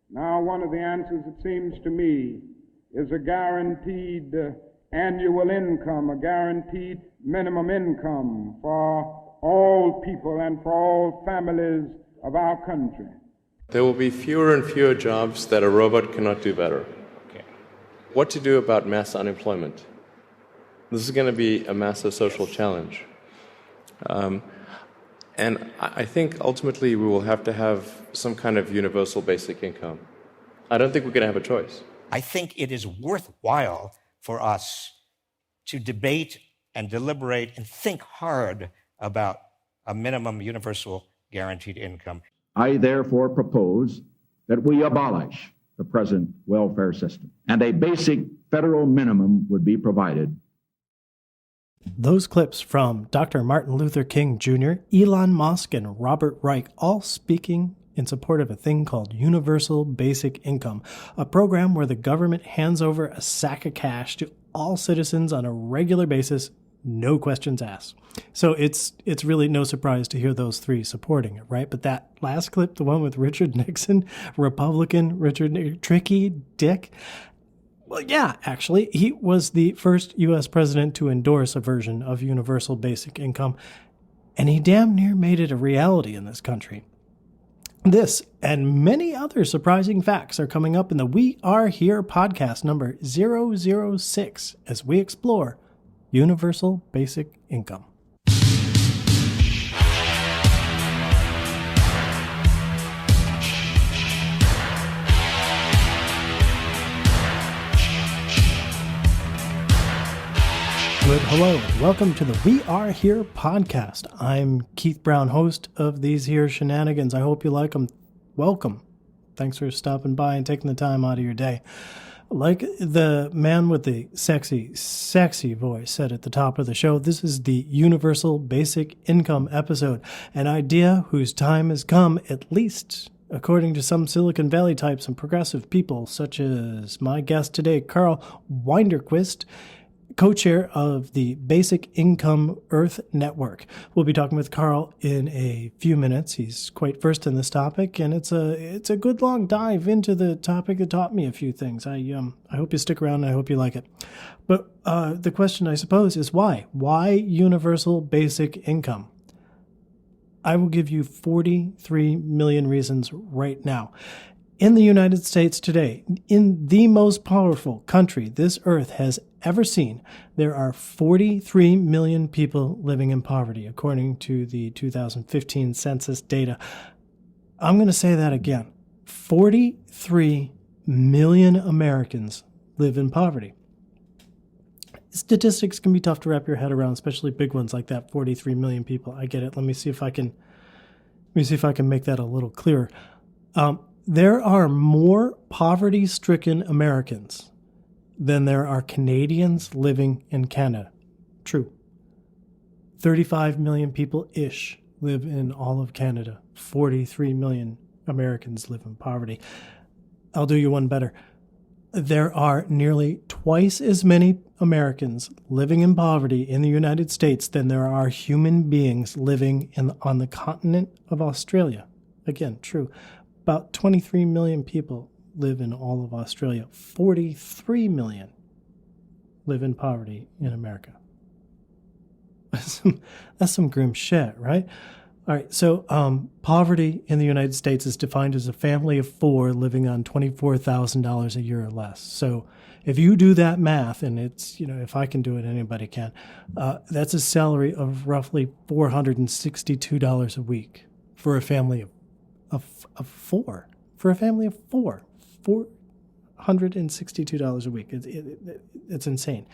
Now, one of the answers, it seems to me, is a guaranteed annual income, a guaranteed minimum income for all people and for all families of our country. There will be fewer and fewer jobs that a robot cannot do better. Okay. What to do about mass unemployment? This is going to be a massive social challenge. And I think ultimately we will have to have some kind of universal basic income. I don't think we're going to have a choice. I think it is worthwhile for us to debate and deliberate and think hard about a minimum universal guaranteed income. I therefore propose that we abolish the present welfare system and a basic federal minimum would be provided. Those clips from Dr. Martin Luther King Jr., Elon Musk, and Robert Reich, all speaking in support of a thing called Universal Basic Income, a program where the government hands over a sack of cash to all citizens on a regular basis, no questions asked. So it's really no surprise to hear those three supporting it, right? But that last clip, the one with Richard Nixon, Republican Richard Tricky Dick, well, yeah, actually, he was the first U.S. president to endorse a version of universal basic income, and he damn near made it a reality in this country. This and many other surprising facts are coming up in the We Are Here podcast number 006 as we explore universal basic income. Good hello, welcome to the We Are Here podcast. I'm Keith Brown, host of these here shenanigans. I hope you like them. Welcome. Thanks for stopping by and taking the time out of your day. Like the man with the sexy voice said at the top of the show, this is the Universal Basic Income episode, an idea whose time has come, at least according to some Silicon Valley types and progressive people, such as my guest today, Karl Widerquist, co-chair of the Basic Income Earth Network. We'll be talking with Karl in a few minutes. He's quite versed in this topic, and it's a good long dive into the topic that taught me a few things. I hope you stick around, and I hope you like it. But the question, I suppose, is why? Why universal basic income? I will give you 43 million reasons right now. In the United States today, in the most powerful country this earth has ever seen, there are 43 million people living in poverty, according to the 2015 census data. I'm going to say that again. 43 million Americans live in poverty. Statistics can be tough to wrap your head around, especially big ones like that, 43 million people. I get it. Let me see if I can make that a little clearer. There are more poverty-stricken Americans than there are Canadians living in Canada. True. 35 million people-ish live in all of Canada. 43 million Americans live in poverty. I'll do you one better. There are nearly twice as many Americans living in poverty in the United States than there are human beings living on the continent of Australia. Again, true. About 23 million people live in all of Australia. 43 million live in poverty in America. That's some grim shit, right? All right, so poverty in the United States is defined as a family of four living on $24,000 a year or less. So if you do that math, and it's, if I can do it, anybody can, that's a salary of roughly $462 a week for a family of four. For a family of four, $462 a week. It's insane.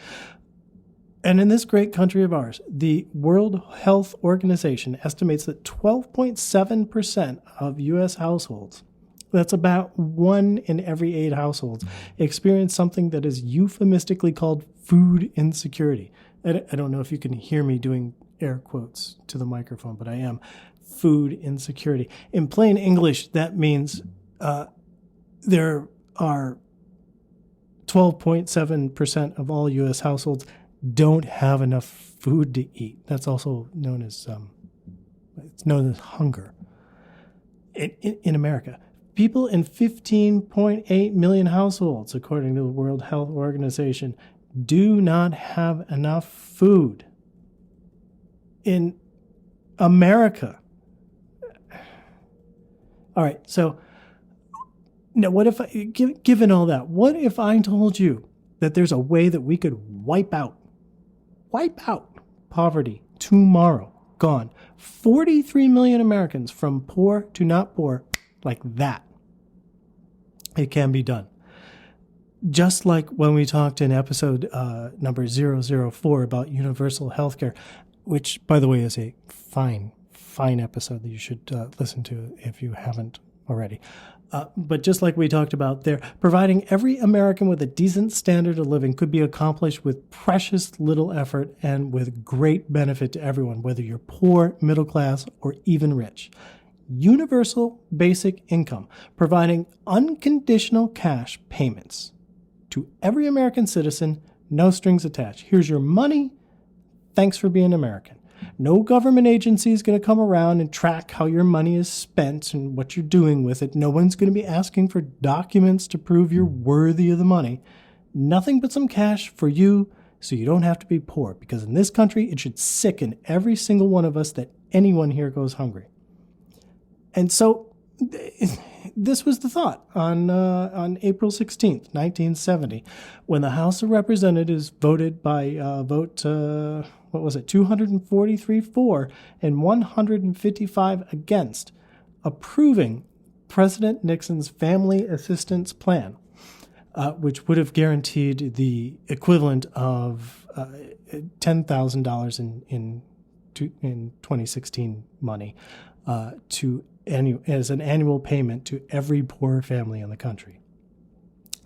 And in this great country of ours, the World Health Organization estimates that 12.7% of U.S. households, that's about 1 in every 8 households, experience something that is euphemistically called food insecurity. I don't know if you can hear me doing air quotes to the microphone, but I am. Food insecurity. In plain English, that means there are 12.7% of all U.S. households don't have enough food to eat. That's also known as hunger in America. People in 15.8 million households, according to the World Health Organization, do not have enough food. In America. All right, so now what if, given all that, what if I told you that there's a way that we could wipe out poverty tomorrow? Gone. 43 million Americans from poor to not poor, like that. It can be done. Just like when we talked in episode number 004 about universal health care, which, by the way, is a fine episode that you should listen to if you haven't already. But just like we talked about there, providing every American with a decent standard of living could be accomplished with precious little effort and with great benefit to everyone, whether you're poor, middle class, or even rich. Universal basic income, providing unconditional cash payments to every American citizen, no strings attached. Here's your money. Thanks for being American. No government agency is going to come around and track how your money is spent and what you're doing with it. No one's going to be asking for documents to prove you're worthy of the money. Nothing but some cash for you so you don't have to be poor. Because in this country, it should sicken every single one of us that anyone here goes hungry. And so this was the thought on April 16th, 1970, when the House of Representatives voted by vote 243 for and 155 against, approving President Nixon's Family Assistance Plan, which would have guaranteed the equivalent of $10,000 in 2016 money as an annual payment to every poor family in the country.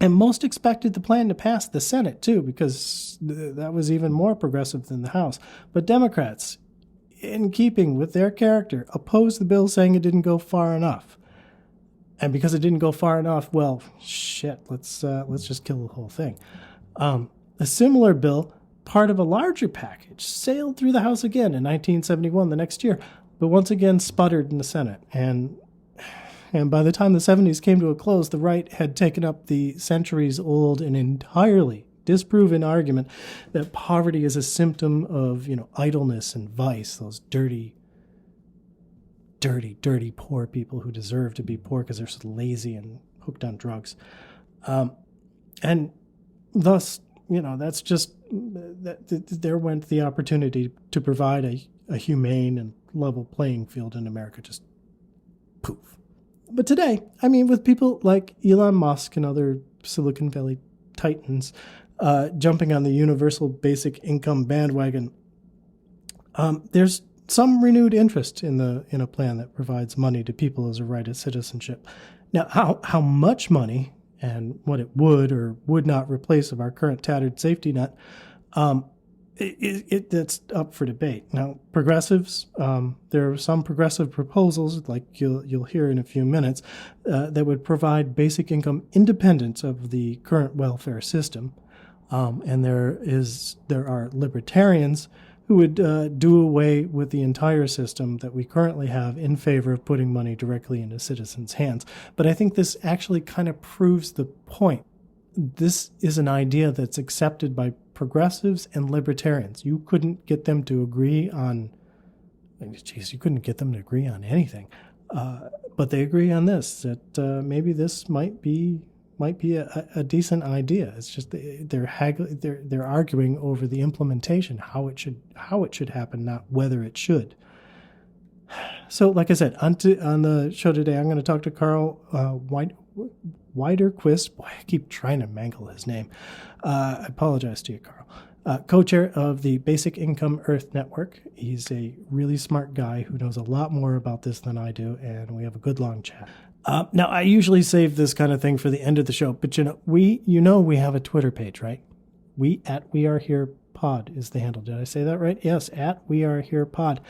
And most expected the plan to pass the Senate, too, because that was even more progressive than the House. But Democrats, in keeping with their character, opposed the bill, saying it didn't go far enough. And because it didn't go far enough, well, shit, let's just kill the whole thing. A similar bill, part of a larger package, sailed through the House again in 1971, the next year, but once again sputtered in the Senate. And by the time the 70s came to a close, the right had taken up the centuries-old and entirely disproven argument that poverty is a symptom of, idleness and vice, those dirty poor people who deserve to be poor because they're so lazy and hooked on drugs. And thus, that's just, there went the opportunity to provide a humane and level playing field in America, just poof. But today, with people like Elon Musk and other Silicon Valley titans jumping on the universal basic income bandwagon, there's some renewed interest in a plan that provides money to people as a right of citizenship. Now, how much money and what it would or would not replace of our current tattered safety net, that's up for debate. Now, progressives, there are some progressive proposals, like you'll hear in a few minutes, that would provide basic income independence of the current welfare system. And there are libertarians who would do away with the entire system that we currently have in favor of putting money directly into citizens' hands. But I think this actually kind of proves the point. This is an idea that's accepted by progressives and libertarians. You couldn't get them to agree on, you couldn't get them to agree on anything. But they agree on this, that maybe this might be a decent idea. It's just they're arguing over the implementation, how it should happen, not whether it should. So, like I said, on the show today, I'm going to talk to Karl Widerquist. Boy, I keep trying to mangle his name. I apologize to you, Karl. Co-chair of the Basic Income Earth Network. He's a really smart guy who knows a lot more about this than I do, and we have a good long chat. Now, I usually save this kind of thing for the end of the show, but we have a Twitter page, right? We Are Here Pod is the handle. Did I say that right? Yes, We Are Here Pod.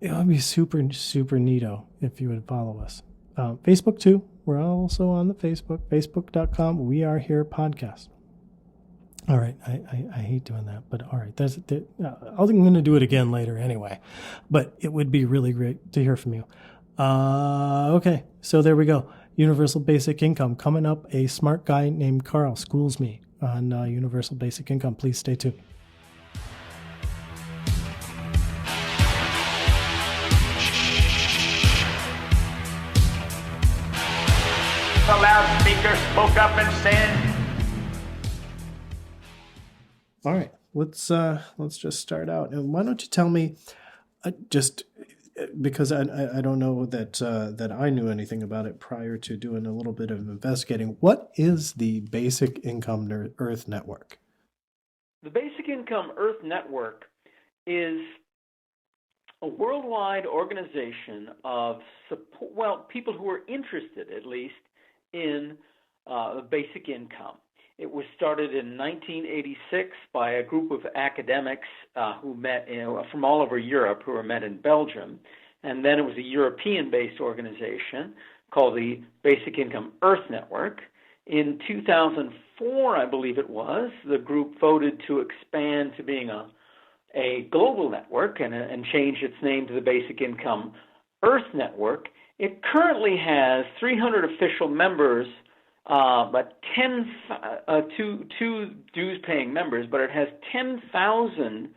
It would be super, super neato if you would follow us. Facebook, too. We're also on the Facebook, We Are Here Podcast. All right, I hate doing that, but all right. I'm going to do it again later anyway, but it would be really great to hear from you. Okay, so there we go. Universal Basic Income. Coming up, a smart guy named Karl schools me on Universal Basic Income. Please stay tuned. The loudspeaker spoke up and said, all right, let's just start out. And why don't you tell me, just because I don't know that I knew anything about it prior to doing a little bit of investigating. What is the Basic Income Earth Network? The Basic Income Earth Network is a worldwide organization of people who are interested, at least, in basic income. It was started in 1986 by a group of academics who met from all over Europe, who were met in Belgium. And then it was a European-based organization called the Basic Income Earth Network. In 2004, I believe it was, the group voted to expand to being a global network and change its name to the Basic Income Earth Network. It currently has 300 official members, but two dues-paying members, but it has 10,000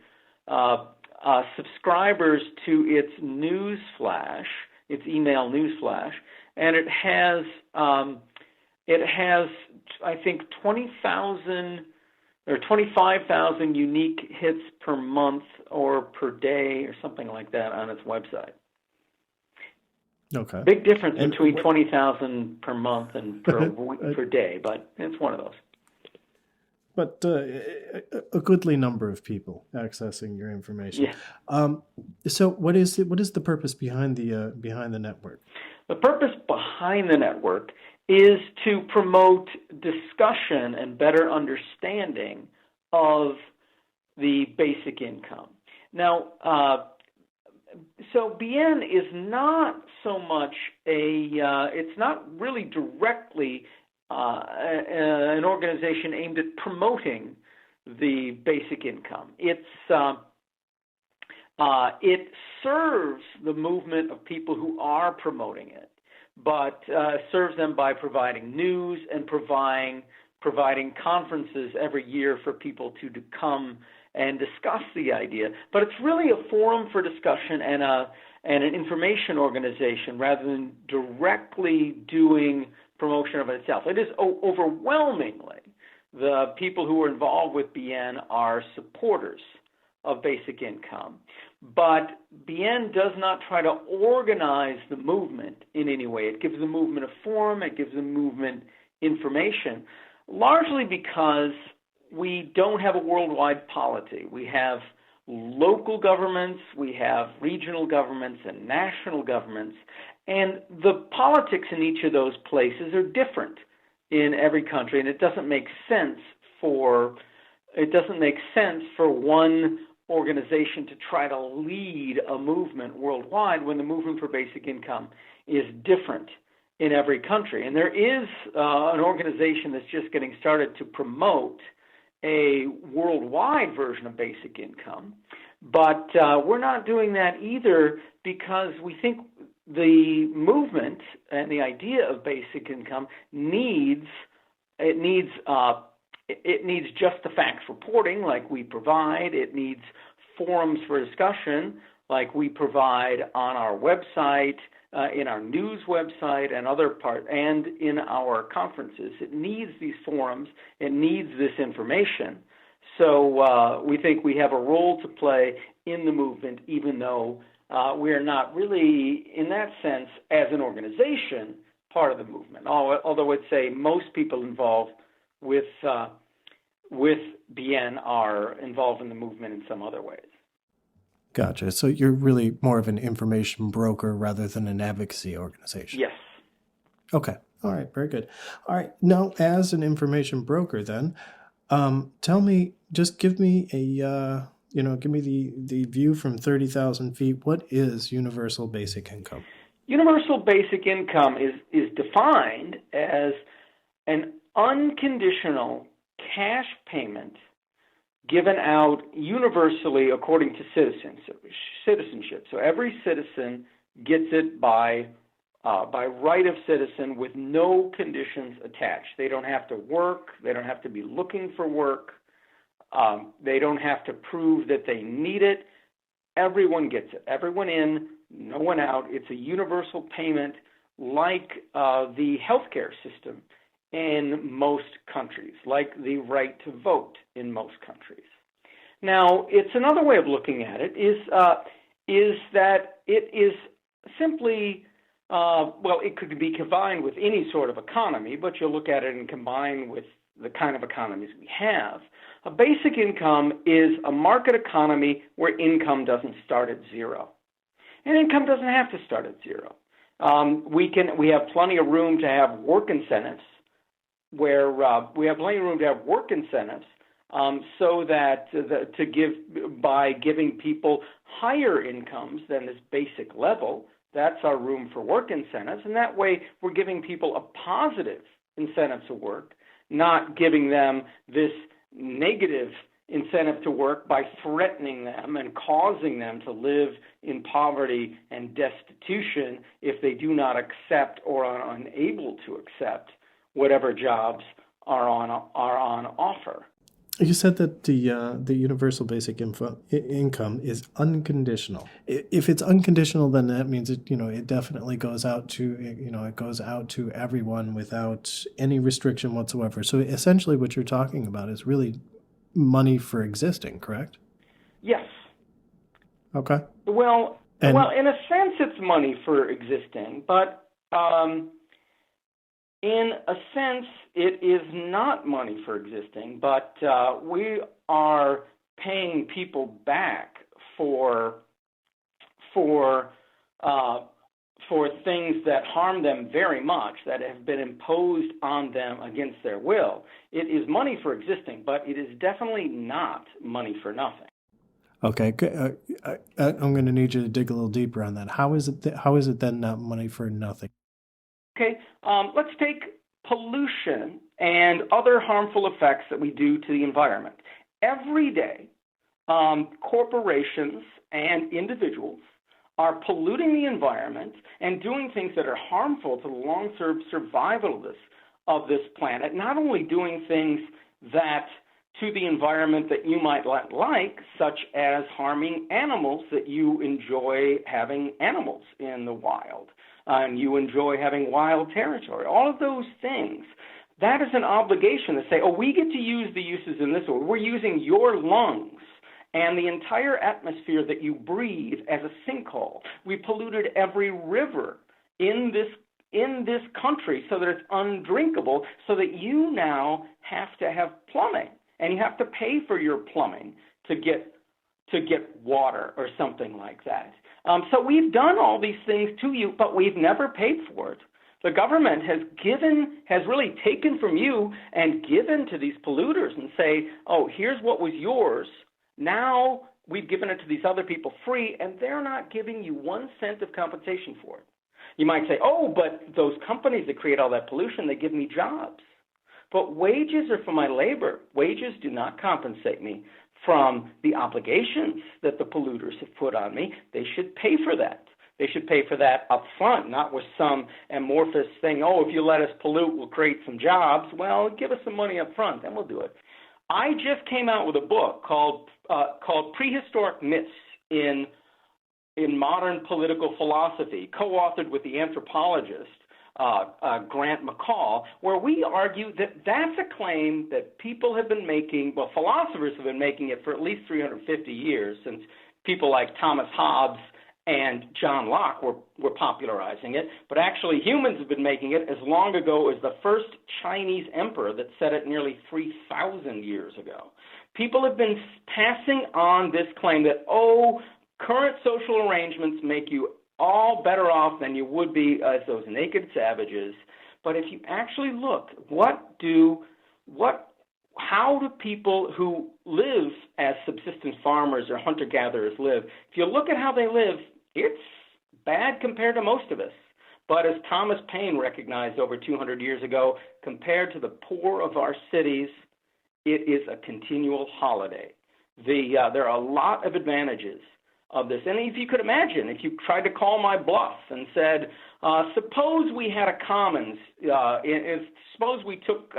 subscribers to its news flash, its email news flash, and it has I think 20,000 or 25,000 unique hits per month or per day or something like that on its website. Okay. Big difference between 20,000 per month and per day, but it's one of those. But a goodly number of people accessing your information. Yeah. So what is the purpose behind the network? The purpose behind the network is to promote discussion and better understanding of the basic income. Now, so BN is not so much it's not really directly an organization aimed at promoting the basic income. It serves the movement of people who are promoting it, but serves them by providing news and providing conferences every year for people to come and discuss the idea. But it's really a forum for discussion and an information organization rather than directly doing promotion of it itself. It is overwhelmingly the people who are involved with BN are supporters of basic income. But BN does not try to organize the movement in any way. It gives the movement a forum. It gives the movement information, largely because we don't have a worldwide polity. We have local governments, we have regional governments and national governments, and the politics in each of those places are different in every country, and it doesn't make sense for one organization to try to lead a movement worldwide when the movement for basic income is different in every country. And there is an organization that's just getting started to promote a worldwide version of basic income, but we're not doing that either because we think the movement and the idea of basic income needs just the facts reporting like we provide. It needs forums for discussion like we provide on our website, in our news website and in our conferences. It needs these forums. It needs this information. So we think we have a role to play in the movement, even though we are not really, in that sense, as an organization, part of the movement. Although I'd say most people involved with BN are involved in the movement in some other ways. Gotcha. So you're really more of an information broker rather than an advocacy organization. Yes. Okay. All right. Very good. All right. Now, as an information broker, then, give me the view from 30,000 feet. What is universal basic income? Universal basic income is defined as an unconditional cash payment given out universally according to citizenship. So every citizen gets it by by right of citizen with no conditions attached. They don't have to work. They don't have to be looking for work. They don't have to prove that they need it. Everyone gets it. Everyone in, no one out. It's a universal payment like the healthcare system in most countries, like the right to vote in most countries. Now, it's another way of looking at it is that it is simply, it could be combined with any sort of economy, but you look at it and combine with the kind of economies we have. A basic income is a market economy where income doesn't start at zero. And income doesn't have to start at zero. We have plenty of room to have work incentives so that by giving people higher incomes than this basic level. That's our room for work incentives, and that way we're giving people a positive incentive to work, not giving them this negative incentive to work by threatening them and causing them to live in poverty and destitution if they do not accept or are unable to accept whatever jobs are on offer. You said that the universal basic income is unconditional. If it's unconditional, then that means it definitely goes out to everyone without any restriction whatsoever. So essentially, what you're talking about is really money for existing, correct? Yes. Okay. Well, in a sense, it's money for existing, but in a sense, it is not money for existing, but we are paying people back for things that harm them very much, that have been imposed on them against their will. It is money for existing, but it is definitely not money for nothing. Okay, I'm going to need you to dig a little deeper on that. How is it then not money for nothing? Okay, let's take pollution and other harmful effects that we do to the environment. Every day, corporations and individuals are polluting the environment and doing things that are harmful to the long-term survival of this planet, not only doing things that to the environment that you might like, such as harming animals that you enjoy having animals in the wild, and you enjoy having wild territory. All of those things, that is an obligation to say, we get to use the uses in this order. We're using your lungs and the entire atmosphere that you breathe as a sinkhole. We polluted every river in this country so that it's undrinkable, so that you now have to have plumbing, and you have to pay for your plumbing to get water or something like that. So we've done all these things to you, but we've never paid for it. The government has really taken from you and given to these polluters and say, here's what was yours. Now we've given it to these other people free, and they're not giving you 1 cent of compensation for it. You might say, but those companies that create all that pollution, they give me jobs. But wages are for my labor. Wages do not compensate me from the obligations that the polluters have put on me. They should pay for that. They should pay for that up front, not with some amorphous thing, if you let us pollute, we'll create some jobs. Well, give us some money up front, then we'll do it. I just came out with a book called Prehistoric Myths in Modern Political Philosophy, co-authored with the anthropologist Grant McCall, where we argue that that's a claim that people have been making, philosophers have been making it for at least 350 years, since people like Thomas Hobbes and John Locke were popularizing it, but actually humans have been making it as long ago as the first Chinese emperor that said it nearly 3,000 years ago. People have been passing on this claim that, current social arrangements make you all better off than you would be as those naked savages. But if you actually look, how do people who live as subsistence farmers or hunter-gatherers live? If you look at how they live, it's bad compared to most of us. But as Thomas Paine recognized over 200 years ago, compared to the poor of our cities, it is a continual holiday. There are a lot of advantages of this. And if you could imagine, if you tried to call my bluff and said, Suppose we had a commons. Suppose we took,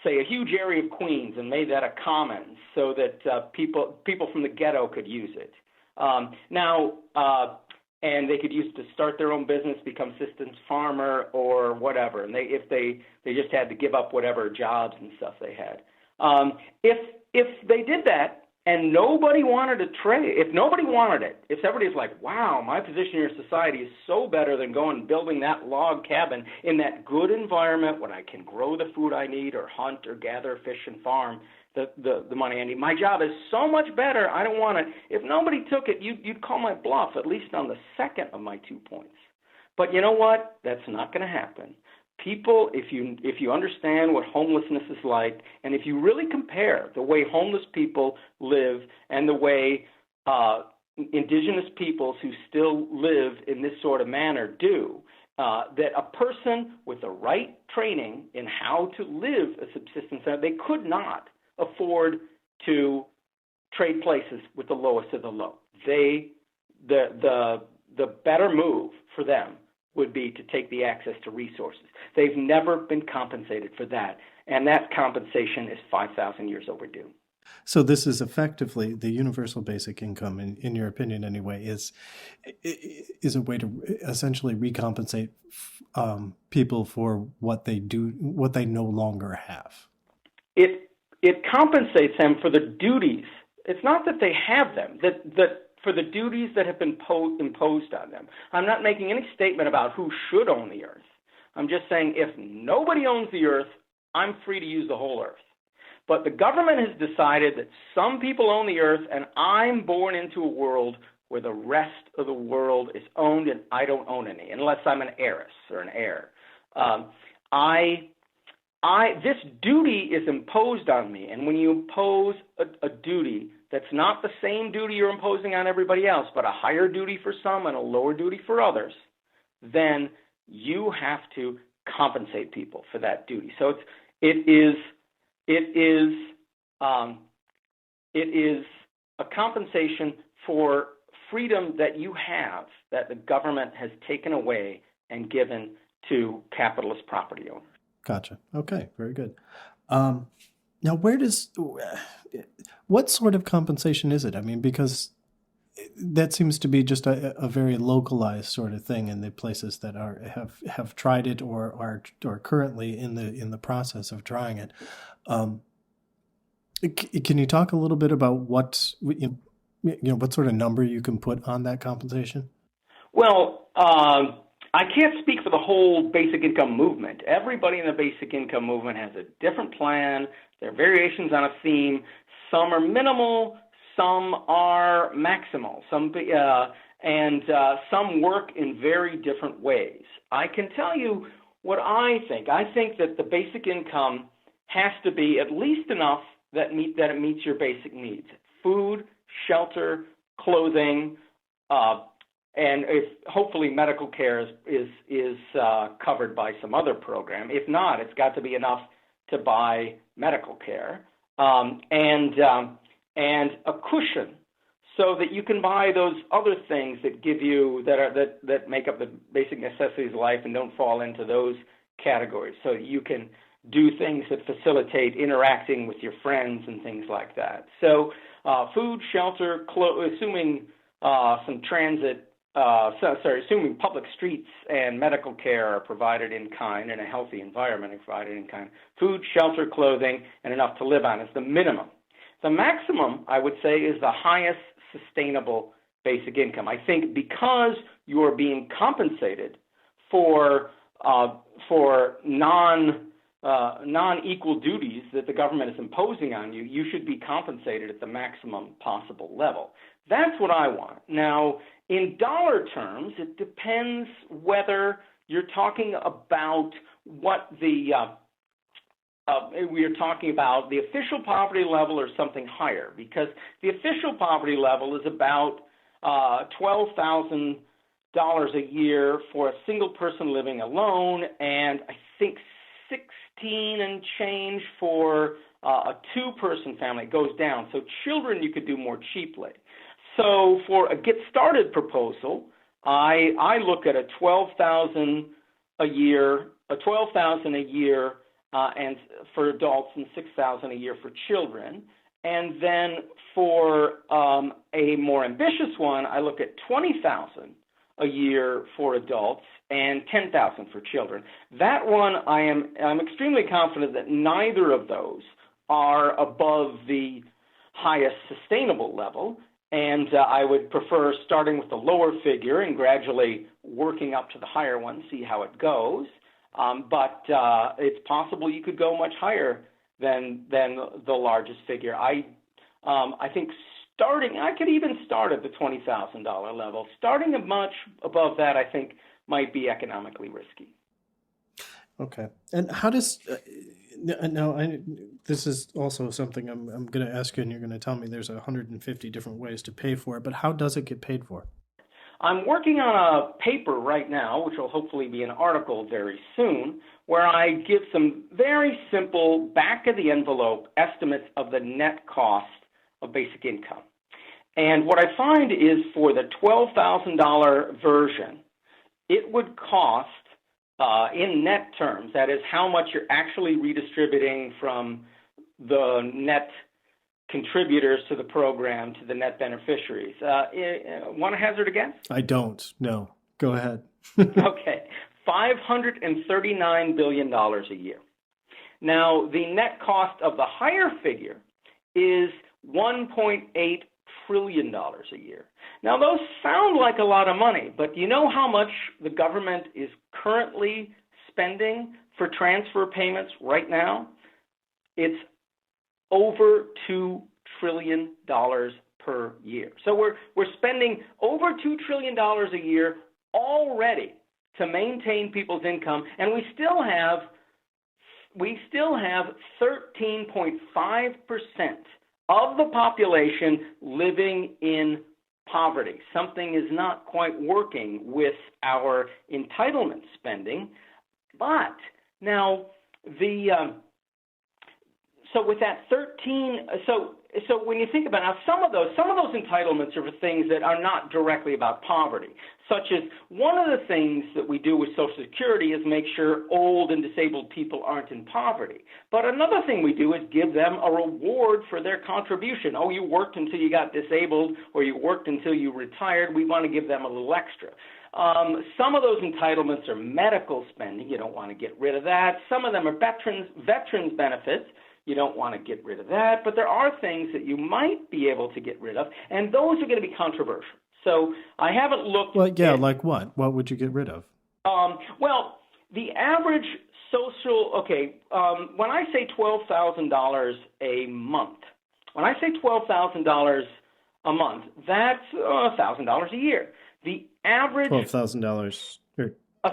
say, a huge area of Queens and made that a commons so that people from the ghetto could use it. And they could use it to start their own business, become assistant farmer or whatever. And if they just had to give up whatever jobs and stuff they had. If they did that and nobody wanted to trade, if nobody wanted it, if everybody's like, wow, my position in your society is so better than going and building that log cabin in that good environment when I can grow the food I need or hunt or gather, fish, and farm the money I need. My job is so much better, I don't want it. If nobody took it, you'd call my bluff, at least on the second of my 2 points. But you know what? That's not going to happen. People, if you understand what homelessness is like, and if you really compare the way homeless people live and the way indigenous peoples who still live in this sort of manner do, that a person with the right training in how to live a subsistence, they could not afford to trade places with the lowest of the low. The better move for them would be to take the access to resources. They've never been compensated for that, and that compensation is 5,000 years overdue. So this is effectively the universal basic income, in your opinion anyway, is a way to essentially recompensate people for what they no longer have. It compensates them for the duties. It's not that they have them, that for the duties that have been imposed on them. I'm not making any statement about who should own the earth. I'm just saying if nobody owns the earth, I'm free to use the whole earth. But the government has decided that some people own the earth, and I'm born into a world where the rest of the world is owned and I don't own any, unless I'm an heiress or an heir. This duty is imposed on me, and when you impose a duty that's not the same duty you're imposing on everybody else, but a higher duty for some and a lower duty for others, then you have to compensate people for that duty. So it is a compensation for freedom that you have that the government has taken away and given to capitalist property owners. Gotcha. Okay, very good. Now, what sort of compensation is it? I mean, because that seems to be just a very localized sort of thing in the places that have tried it or are currently in the process of trying it. Can you talk a little bit about what sort of number you can put on that compensation? Well, I can't speak for the whole basic income movement. Everybody in the basic income movement has a different plan. There are variations on a theme. Some are minimal, some are maximal, some work in very different ways. I can tell you what I think. I think that the basic income has to be at least enough that it meets your basic needs: food, shelter, clothing, and hopefully medical care is covered by some other program. If not, it's got to be enough to buy medical care, and a cushion so that you can buy those other things that give you that make up the basic necessities of life and don't fall into those categories. So that you can do things that facilitate interacting with your friends and things like that. So food, shelter, assuming some transit. Assuming public streets and medical care are provided in kind and a healthy environment is provided in kind. Food, shelter, clothing, and enough to live on is the minimum. The maximum, I would say, is the highest sustainable basic income. I think because you are being compensated for non-equal duties that the government is imposing on you, you should be compensated at the maximum possible level. That's what I want. Now, in dollar terms, it depends whether you're talking about what we are talking about the official poverty level or something higher, because the official poverty level is about $12,000 a year for a single person living alone, and I think 16 and change for a two-person family. It goes down. So children you could do more cheaply. So for a get started proposal, I look at a $12,000 a year, and for adults, and $6,000 a year for children. And then for a more ambitious one, I look at $20,000 a year for adults and $10,000 for children. That one, I'm extremely confident that neither of those are above the highest sustainable level, and I would prefer starting with the lower figure and gradually working up to the higher one, see how it goes. But it's possible you could go much higher than the largest figure. I think I could even start at the $20,000 level. Starting much above that, I think, might be economically risky. Okay. And how does this is also something I'm going to ask you, and you're going to tell me there's 150 different ways to pay for it, but how does it get paid for? I'm working on a paper right now, which will hopefully be an article very soon, where I give some very simple back-of-the-envelope estimates of the net cost of basic income. And what I find is for the $12,000 version, it would cost, in net terms, that is how much you're actually redistributing from the net contributors to the program to the net beneficiaries. Want to hazard a guess? I don't. No. Go ahead. Okay. $539 billion a year. Now, the net cost of the higher figure is $1.8 trillion a year. Now, those sound like a lot of money, but do you know how much the government is currently spending for transfer payments right now? It's over $2 trillion per year. So we're spending over $2 trillion a year already to maintain people's income, and we still have 13.5% of the population living in poverty. Something is not quite working with our entitlement spending. But now so with that 13, so when you think about it, now some of those entitlements are for things that are not directly about poverty, such as one of the things that we do with Social Security is make sure old and disabled people aren't in poverty. But another thing we do is give them a reward for their contribution. Oh, you worked until you got disabled, or you worked until you retired. We want to give them a little extra. Some of those entitlements are medical spending. You don't want to get rid of that. Some of them are veterans benefits. You don't want to get rid of that, but there are things that you might be able to get rid of, and those are going to be controversial. So I haven't looked like what? What would you get rid of? Well, the average when I say $12,000 a month, that's $1,000 a year. The average $12,000 or $1,000 a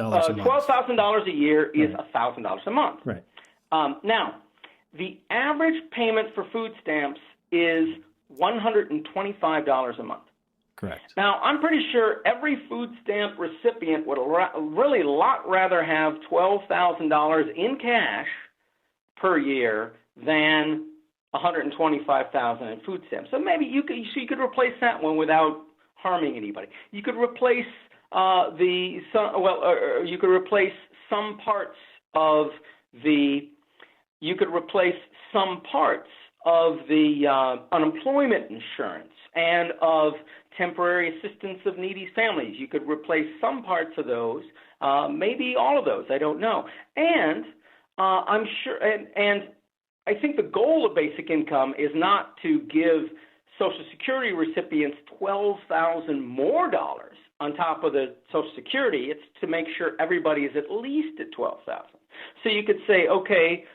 month. $12,000 a year is $1,000 a month. Right. Now, the average payment for food stamps is $125 a month. Correct. Now, I'm pretty sure every food stamp recipient would really a lot rather have $12,000 in cash per year than $125,000 in food stamps. So maybe you could replace that one without harming anybody. You could replace you could replace some parts of the unemployment insurance and of temporary assistance of needy families. You could replace some parts of those, maybe all of those, I don't know. And I'm sure, and I think the goal of basic income is not to give Social Security recipients $12,000 more dollars on top of the Social Security. It's to make sure everybody is at least at $12,000. So you could say, okay,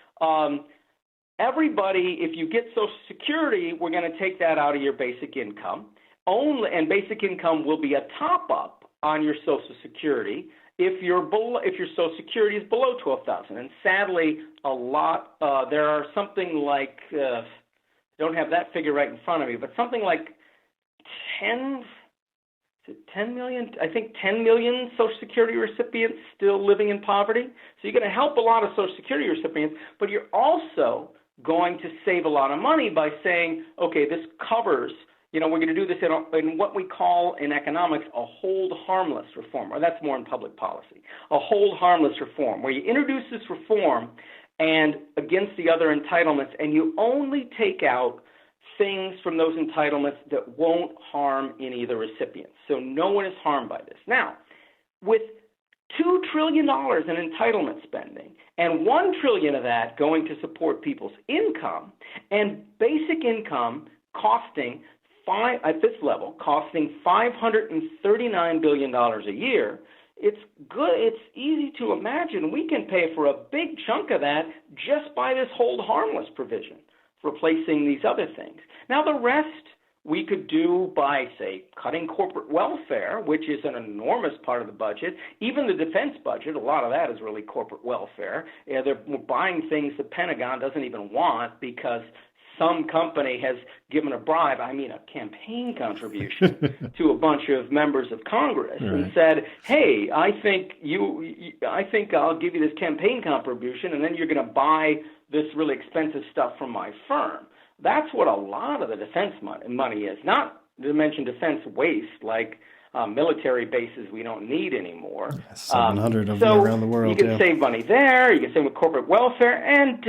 everybody, if you get Social Security, we're going to take that out of your basic income. And basic income will be a top-up on your Social Security if your Social Security is below $12,000. And sadly, there are something like I don't have that figure right in front of me, but something like 10 million? I think 10 million Social Security recipients still living in poverty. So you're going to help a lot of Social Security recipients, but you're also going to save a lot of money by saying, okay, this covers we're going to do this in what we call in economics a hold harmless reform, or that's more in public policy, a hold harmless reform, where you introduce this reform and against the other entitlements, and you only take out things from those entitlements that won't harm any of the recipients. So no one is harmed by this. Now, with $2 trillion in entitlement spending and $1 trillion of that going to support people's income, and basic income costing at this level, costing $539 billion a year, it's good. It's easy to imagine we can pay for a big chunk of that just by this hold harmless provision, replacing these other things. Now, the rest we could do by, say, cutting corporate welfare, which is an enormous part of the budget. Even the defense budget, a lot of that is really corporate welfare. They're buying things the Pentagon doesn't even want because some company has given a bribe, a campaign contribution to a bunch of members of Congress and said, hey, I think I'll give you this campaign contribution and then you're going to buy this really expensive stuff from my firm. That's what a lot of the defense money is, not to mention defense waste like military bases we don't need anymore. 700 of them around the world. You can save money there. You can save with corporate welfare and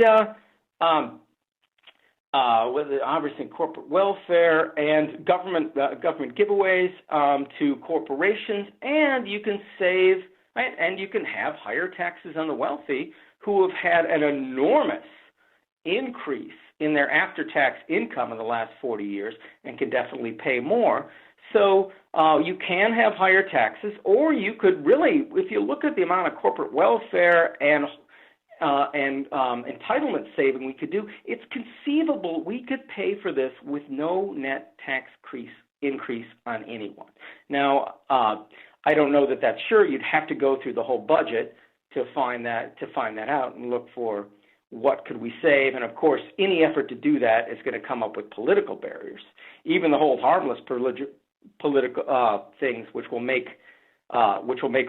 obviously corporate welfare and government giveaways to corporations, and you can save, right, and you can have higher taxes on the wealthy who have had an enormous increase in their after-tax income in the last 40 years and can definitely pay more. So you can have higher taxes, or you could really, if you look at the amount of corporate welfare and entitlement saving we could do, it's conceivable we could pay for this with no net tax increase on anyone. Now, I don't know that that's sure. You'd have to go through the whole budget to find that out and look for what could we save. And of course, any effort to do that is going to come up with political barriers. Even the hold harmless political things, which will make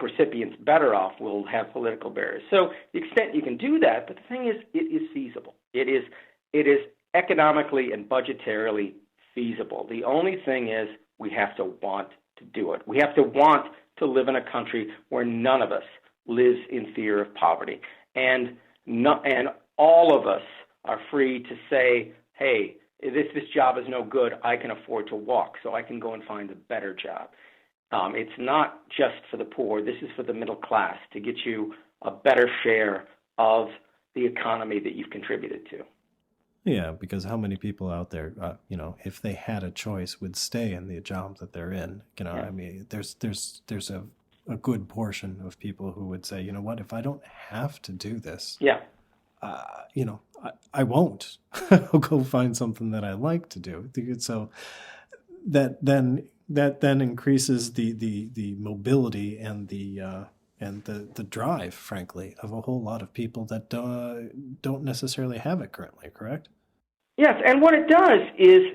recipients better off, will have political barriers. So the extent you can do that, but the thing is, it is feasible. It is economically and budgetarily feasible. The only thing is we have to want to do it. We have to want to live in a country where none of us lives in fear of poverty. And all of us are free to say, hey, this job is no good, I can afford to walk, so I can go and find a better job. It's not just for the poor. This is for the middle class, to get you a better share of the economy that you've contributed to. Yeah, because how many people out there, if they had a choice, would stay in the job that they're in? I mean, there's a good portion of people who would say, you know what, if I don't have to do this, I won't. I'll go find something that I like to do. So that then increases the mobility and the drive, frankly, of a whole lot of people that don't necessarily have it currently, correct? Yes, and what it does is,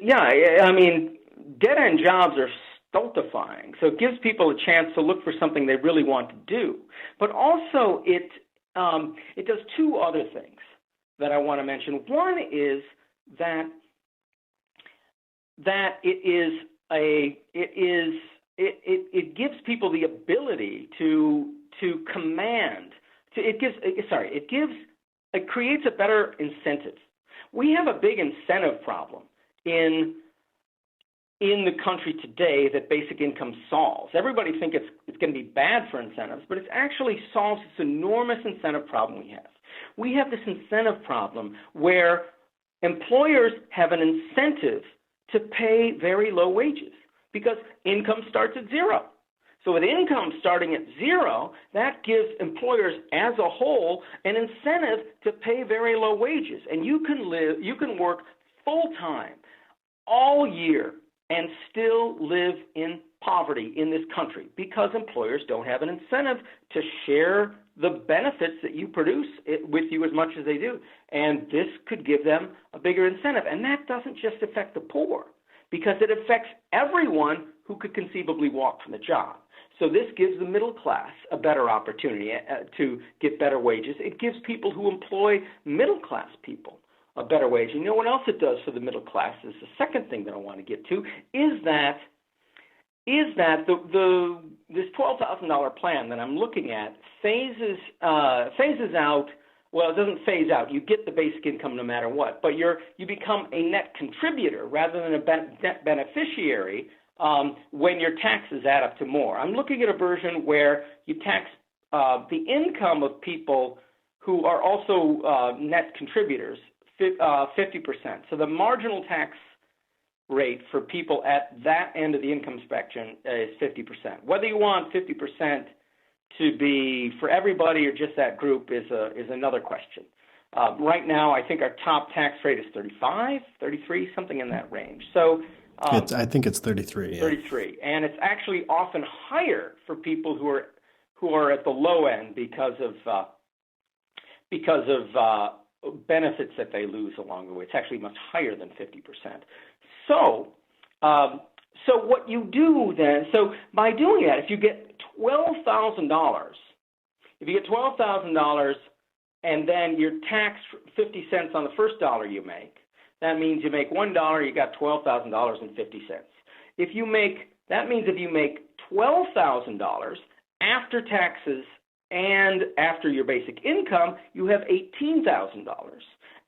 dead-end jobs are stultifying, so it gives people a chance to look for something they really want to do. But also it does two other things that I want to mention. One is that it gives people the ability to command. It creates a better incentive. We have a big incentive problem in the country today that basic income solves. Everybody thinks it's going to be bad for incentives, but it actually solves this enormous incentive problem we have. We have this incentive problem where employers have an incentive to pay very low wages because income starts at zero. So with income starting at zero, that gives employers as a whole an incentive to pay very low wages. And you can work full-time all year and still live in poverty in this country because employers don't have an incentive to share the benefits that you produce with you as much as they do. And this could give them a bigger incentive. And that doesn't just affect the poor because it affects everyone who could conceivably walk from the job. So this gives the middle class a better opportunity to get better wages. It gives people who employ middle class people a better wage. You know what else it does for the middle class is the second thing that I want to get to is that this $12,000 plan that I'm looking at phases out. Well, it doesn't phase out. You get the basic income no matter what, but you become a net contributor rather than a net beneficiary when your taxes add up to more. I'm looking at a version where you tax the income of people who are also net contributors 50%. So the marginal tax rate for people at that end of the income spectrum is 50%. Whether you want 50% to be for everybody or just that group is another question. Right now, I think our top tax rate is 35, 33, something in that range. So I think it's 33. Yeah. 33, and it's actually often higher for people who are at the low end because of benefits that they lose along the way. It's actually much higher than 50%. So what you do then? So by doing that, if you get $12,000, and then you're taxed 50 cents on the first dollar you make, that means you make $1, you got $12,000.50. That means if you make $12,000 after taxes and after your basic income, you have $18,000.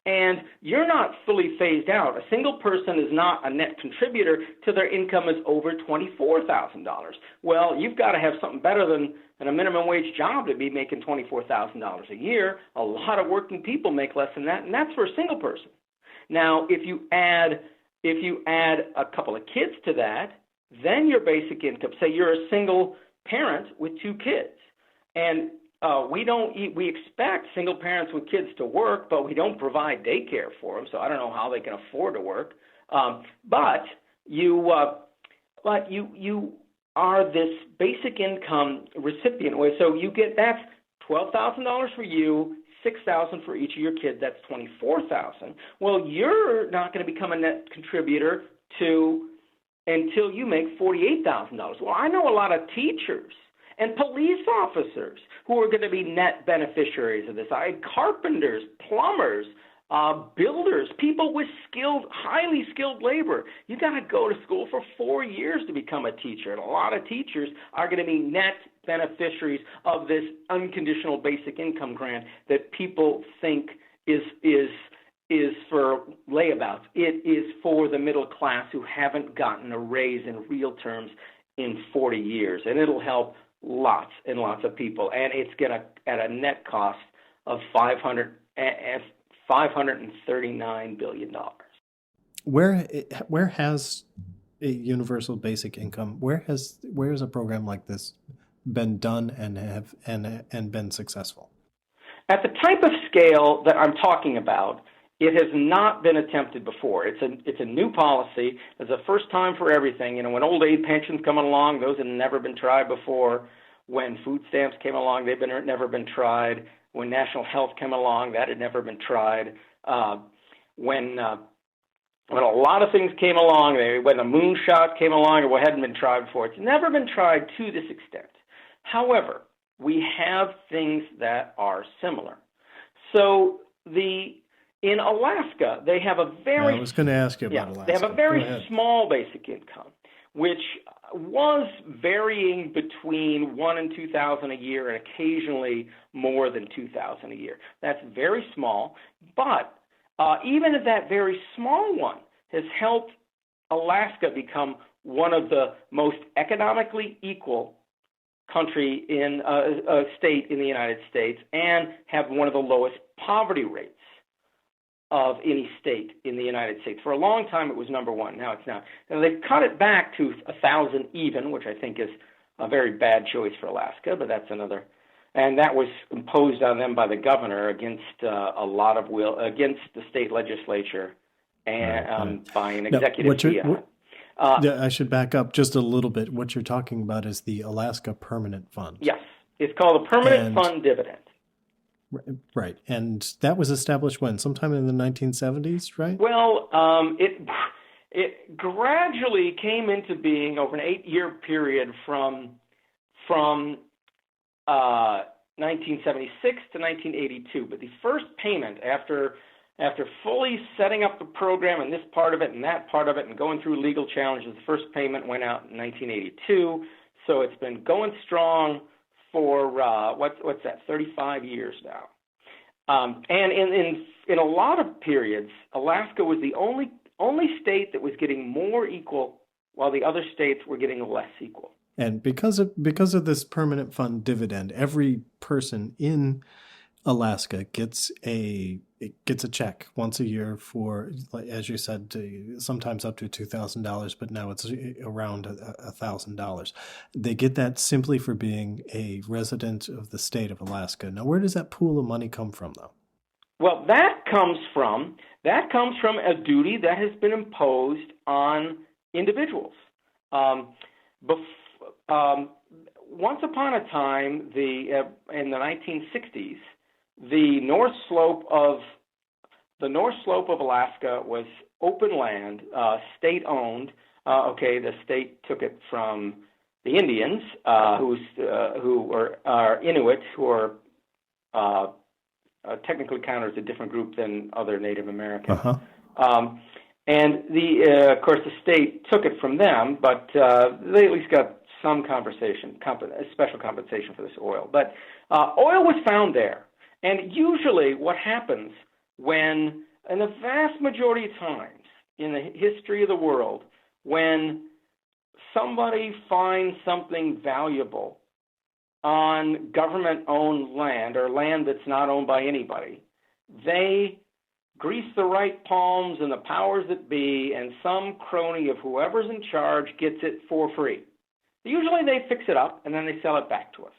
And you're not fully phased out. A single person is not a net contributor till their income is over $24,000. Well, you've got to have something better than a minimum wage job to be making $24,000 a year. A lot of working people make less than that, and that's for a single person. Now, if you add a couple of kids to that, then your basic income, say you're a single parent with 2 kids, and we expect single parents with kids to work, but we don't provide daycare for them, so I don't know how they can afford to work. But you are this basic income recipient. So you get that's $12,000 for you, $6,000 for each of your kids. That's $24,000. Well, you're not going to become a net contributor until you make $48,000. Well, I know a lot of teachers and police officers who are going to be net beneficiaries of this. Carpenters, plumbers, builders, people with highly skilled labor. You got to go to school for 4 years to become a teacher, and a lot of teachers are going to be net beneficiaries of this unconditional basic income grant that people think is for layabouts. It is for the middle class who haven't gotten a raise in real terms in 40 years, and it'll help lots and lots of people, and it's going to at a net cost of $539 billion. Where has a universal basic income? Where has a program like this been done and been successful? At the type of scale that I'm talking about, it has not been attempted before. It's a new policy. It's a first time for everything. When old age pensions come along, those had never been tried before. When food stamps came along, they've never been tried. When national health came along, that had never been tried. When a lot of things came along, when the moonshot came along, it hadn't been tried before. It's never been tried to this extent. However, we have things that are similar. So in Alaska, they have a very... I was going to ask you about Alaska. They have a very small basic income, which was varying between $1,000 and $2,000 a year, and occasionally more than $2,000 a year. That's very small, but even if that very small one has helped Alaska become one of the most economically equal country in a state in the United States, and have one of the lowest poverty rates of any state in the United States. For a long time, it was number one. Now it's not. Now they've cut it back to 1,000 even, which I think is a very bad choice for Alaska, but that's another. And that was imposed on them by the governor against against the state legislature and by an executive fiat. I should back up just a little bit. What you're talking about is the Alaska Permanent Fund. Yes, it's called a Permanent Fund Dividend. Right, and that was established when? Sometime in the 1970s, right? Well, it gradually came into being over an 8-year period from 1976 to 1982. But the first payment after after fully setting up the program and this part of it and that part of it and going through legal challenges, the first payment went out in 1982. So it's been going strong for, what's that, 35 years now. And in a lot of periods, Alaska was the only state that was getting more equal while the other states were getting less equal. And because of this permanent fund dividend, every person in Alaska gets a check once a year for, as you said, sometimes up to $2,000, but now it's around $1,000. They get that simply for being a resident of the state of Alaska. Now, where does that pool of money come from, though? Well, that comes from a duty that has been imposed on individuals. Once upon a time, in the 1960s, the North Slope of Alaska was open land, state-owned. The state took it from the Indians, who are Inuit, who are technically counted as a different group than other Native Americans. And of course, the state took it from them, but they at least got some special compensation for this oil. But oil was found there. And usually what happens when, in the vast majority of times in the history of the world, when somebody finds something valuable on government-owned land or land that's not owned by anybody, they grease the right palms and the powers that be, and some crony of whoever's in charge gets it for free. Usually they fix it up and then they sell it back to us.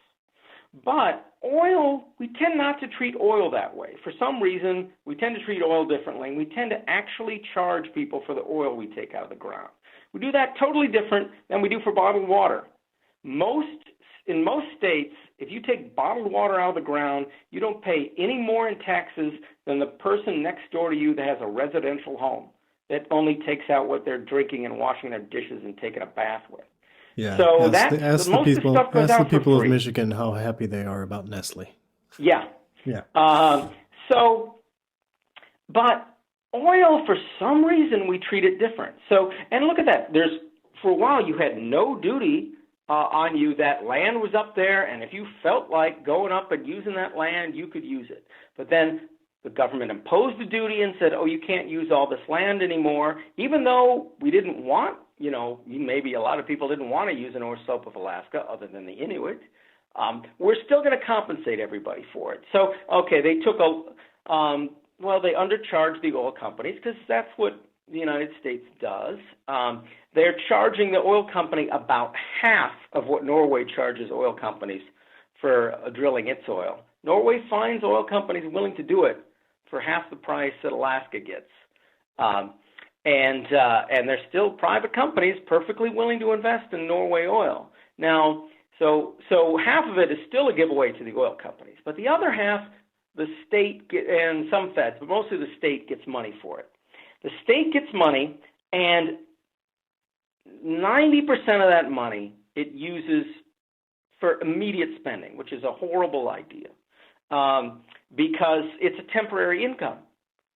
But oil, we tend not to treat oil that way. For some reason, we tend to treat oil differently, and we tend to actually charge people for the oil we take out of the ground. We do that totally different than we do for bottled water. In most states, if you take bottled water out of the ground, you don't pay any more in taxes than the person next door to you that has a residential home that only takes out what they're drinking and washing their dishes and taking a bath with. Yeah. So ask the people of Michigan how happy they are about Nestle. Yeah. Yeah. But oil, for some reason, we treat it different. So, and look at that. For a while, you had no duty on you. That land was up there, and if you felt like going up and using that land, you could use it. But then the government imposed a duty and said, oh, you can't use all this land anymore, even though we didn't want, maybe a lot of people didn't want to use the North Slope of Alaska other than the Inuit. We're still going to compensate everybody for it. So, okay, they took they undercharged the oil companies because that's what the United States does. They're charging the oil company about half of what Norway charges oil companies for drilling its oil. Norway finds oil companies willing to do it for half the price that Alaska gets. And they're still private companies perfectly willing to invest in Norway oil. Now, so half of it is still a giveaway to the oil companies, but the other half, the state and some feds, but mostly the state gets money for it. The state gets money, and 90% of that money it uses for immediate spending, which is a horrible idea, because it's a temporary income.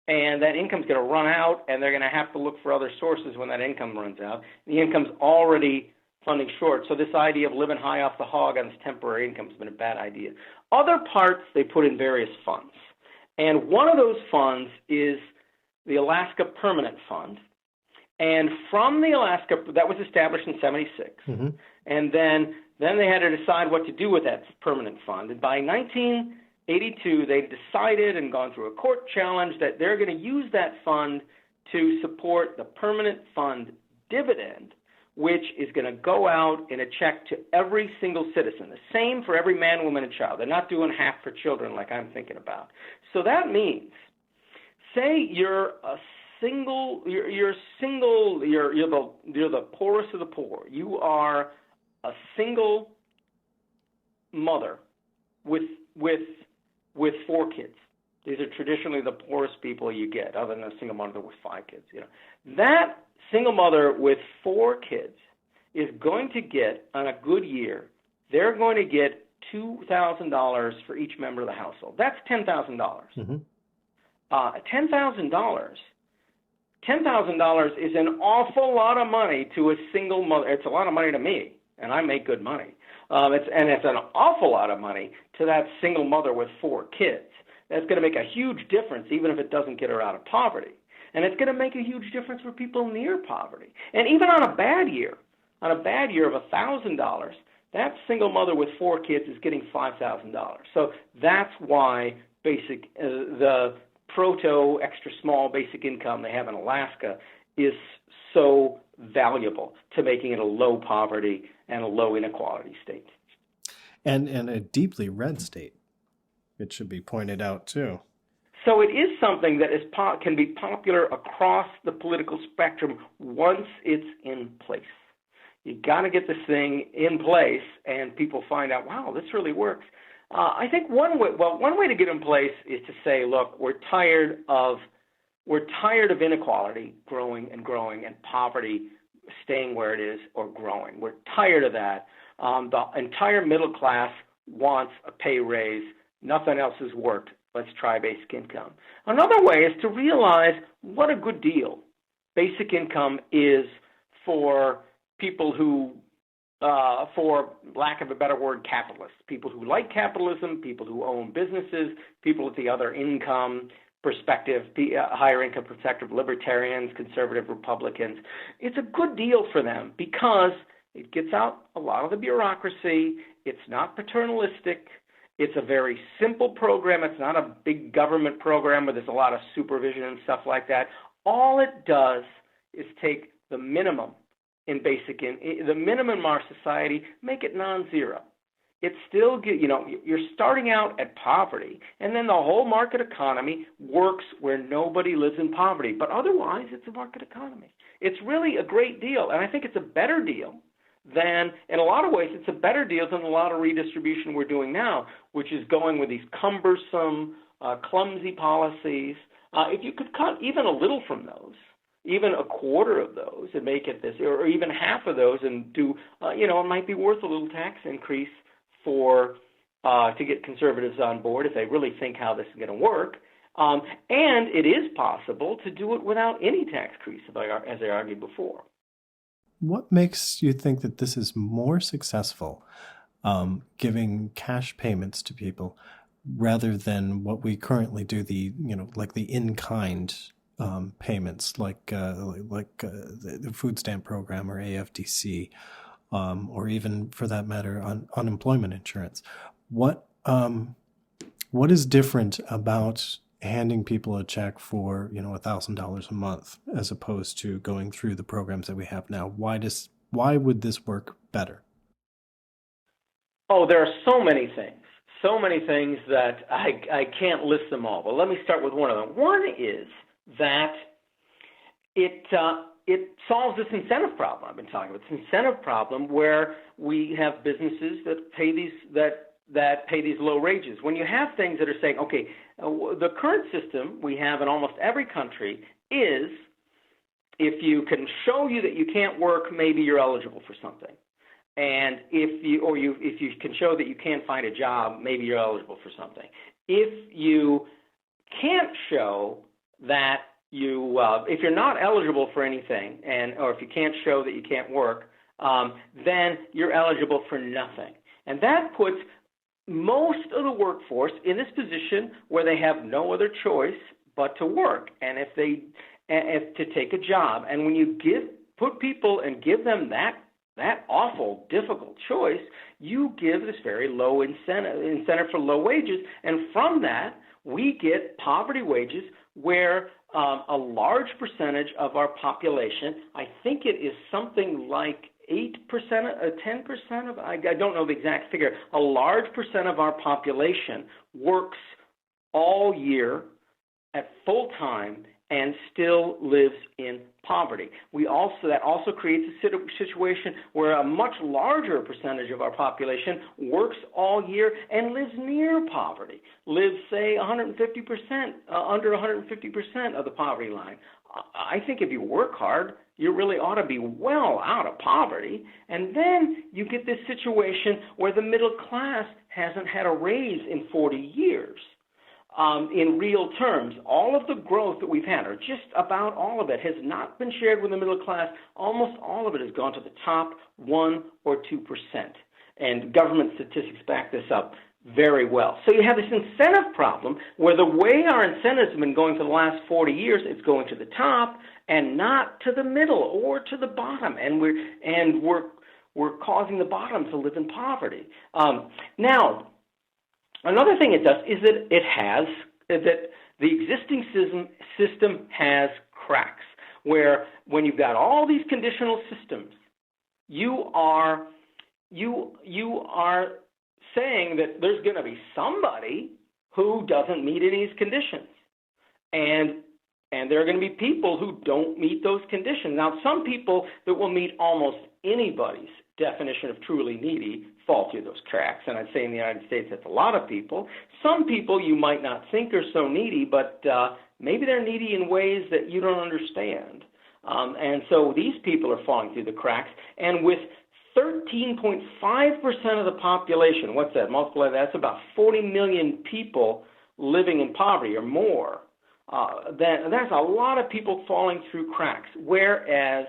And that income's going to run out, and they're going to have to look for other sources when that income runs out. The income's already funding short, so this idea of living high off the hog on this temporary income has been a bad idea. Other parts they put in various funds, and one of those funds is the Alaska Permanent Fund. And from the Alaska, that was established in 76, and then they had to decide what to do with that permanent fund. And by 1982, they decided and gone through a court challenge that they're going to use that fund to support the permanent fund dividend, which is going to go out in a check to every single citizen, the same for every man, woman, and child. They're not doing half for children like I'm thinking about. So that means, say you're the poorest of the poor. You are a single mother with 4 kids. These are traditionally the poorest people you get, other than a single mother with 5 kids. That single mother with 4 kids is going to get, on a good year, they're going to get $2,000 for each member of the household. That's $10,000. $10,000. $10,000 is an awful lot of money to a single mother. It's a lot of money to me, and I make good money. It's an awful lot of money to that single mother with 4 kids. That's going to make a huge difference, even if it doesn't get her out of poverty. And it's going to make a huge difference for people near poverty. And even on a bad year of $1,000, that single mother with 4 kids is getting $5,000. So that's why the proto extra small basic income they have in Alaska is so valuable to making it a low poverty and a low inequality state. And a deeply red state, it should be pointed out too. So it is something that can be popular across the political spectrum once it's in place. You got to get this thing in place, and people find out, wow, this really works. I think one way to get in place is to say, look, we're tired of inequality growing and poverty staying where it is or growing. We're tired of that. The entire middle class wants a pay raise. Nothing else has worked. Let's try basic income. Another way is to realize what a good deal basic income is for people who, for lack of a better word, capitalists, people who like capitalism, people who own businesses, people with the other income perspective, higher income perspective, libertarians, conservative Republicans. It's a good deal for them because it gets out a lot of the bureaucracy. It's not paternalistic. It's a very simple program. It's not a big government program where there's a lot of supervision and stuff like that. All it does is take the minimum in the minimum in our society, make it non-zero. It's still, you're starting out at poverty, and then the whole market economy works where nobody lives in poverty. But otherwise, it's a market economy. It's really a great deal, and I think it's a better deal than, in a lot of ways, it's a better deal than a lot of redistribution we're doing now, which is going with these cumbersome, clumsy policies. If you could cut even a little from those, even a quarter of those, and make it this, or even half of those, and do, it might be worth a little tax increase to get conservatives on board if they really think how this is going to work. And it is possible to do it without any tax increase, as I argued before. What makes you think that this is more successful, giving cash payments to people rather than what we currently do, like the in-kind payments, like the food stamp program or AFDC, or even for that matter, unemployment insurance? What is different about handing people a check for $1,000 a month as opposed to going through the programs that we have now? Why would this work better? Oh, there are so many things that I can't list them all. But let me start with one of them. One is that it solves this incentive problem I've been talking about. This incentive problem where we have businesses that pay these low wages. When you have things that are saying, okay, the current system we have in almost every country is if you can show you that you can't work, maybe you're eligible for something. And if you can show that you can't find a job, maybe you're eligible for something. If you can't show that if you're not eligible for anything, or if you can't show that you can't work, then you're eligible for nothing. And that puts most of the workforce in this position where they have no other choice but to work, and if to take a job. And when you put people and give them that awful, difficult choice, you give this very low incentive for low wages, and from that we get poverty wages where a large percentage of our population, I think it is something like 8%, 10% of, I don't know the exact figure, a large percent of our population works all year at full time and still lives in poverty. That also creates a situation where a much larger percentage of our population works all year and lives near poverty, lives, say, 150%, under 150% of the poverty line. I think if you work hard, you really ought to be well out of poverty. And then you get this situation where the middle class hasn't had a raise in 40 years. in real terms, all of the growth that we've had, or just about all of it, has not been shared with the middle class. Almost all of it has gone to the top 1 or 2%. And government statistics back this up very well. So you have this incentive problem where the way our incentives have been going for the last 40 years, it's going to the top and not to the middle or to the bottom. And we're causing the bottom to live in poverty. Now, another thing it does is that the existing system has cracks, where when you've got all these conditional systems, you are saying that there's going to be somebody who doesn't meet any of these conditions, and there are going to be people who don't meet those conditions. Now, some people that will meet almost anybody's definition of truly needy fall through those cracks, and I'd say in the United States that's a lot of people. Some people you might not think are so needy, but maybe they're needy in ways that you don't understand. And so these people are falling through the cracks, and with 13.5% of the population, what's that? Multiply that, that's about 40 million people living in poverty or more. That's a lot of people falling through cracks, whereas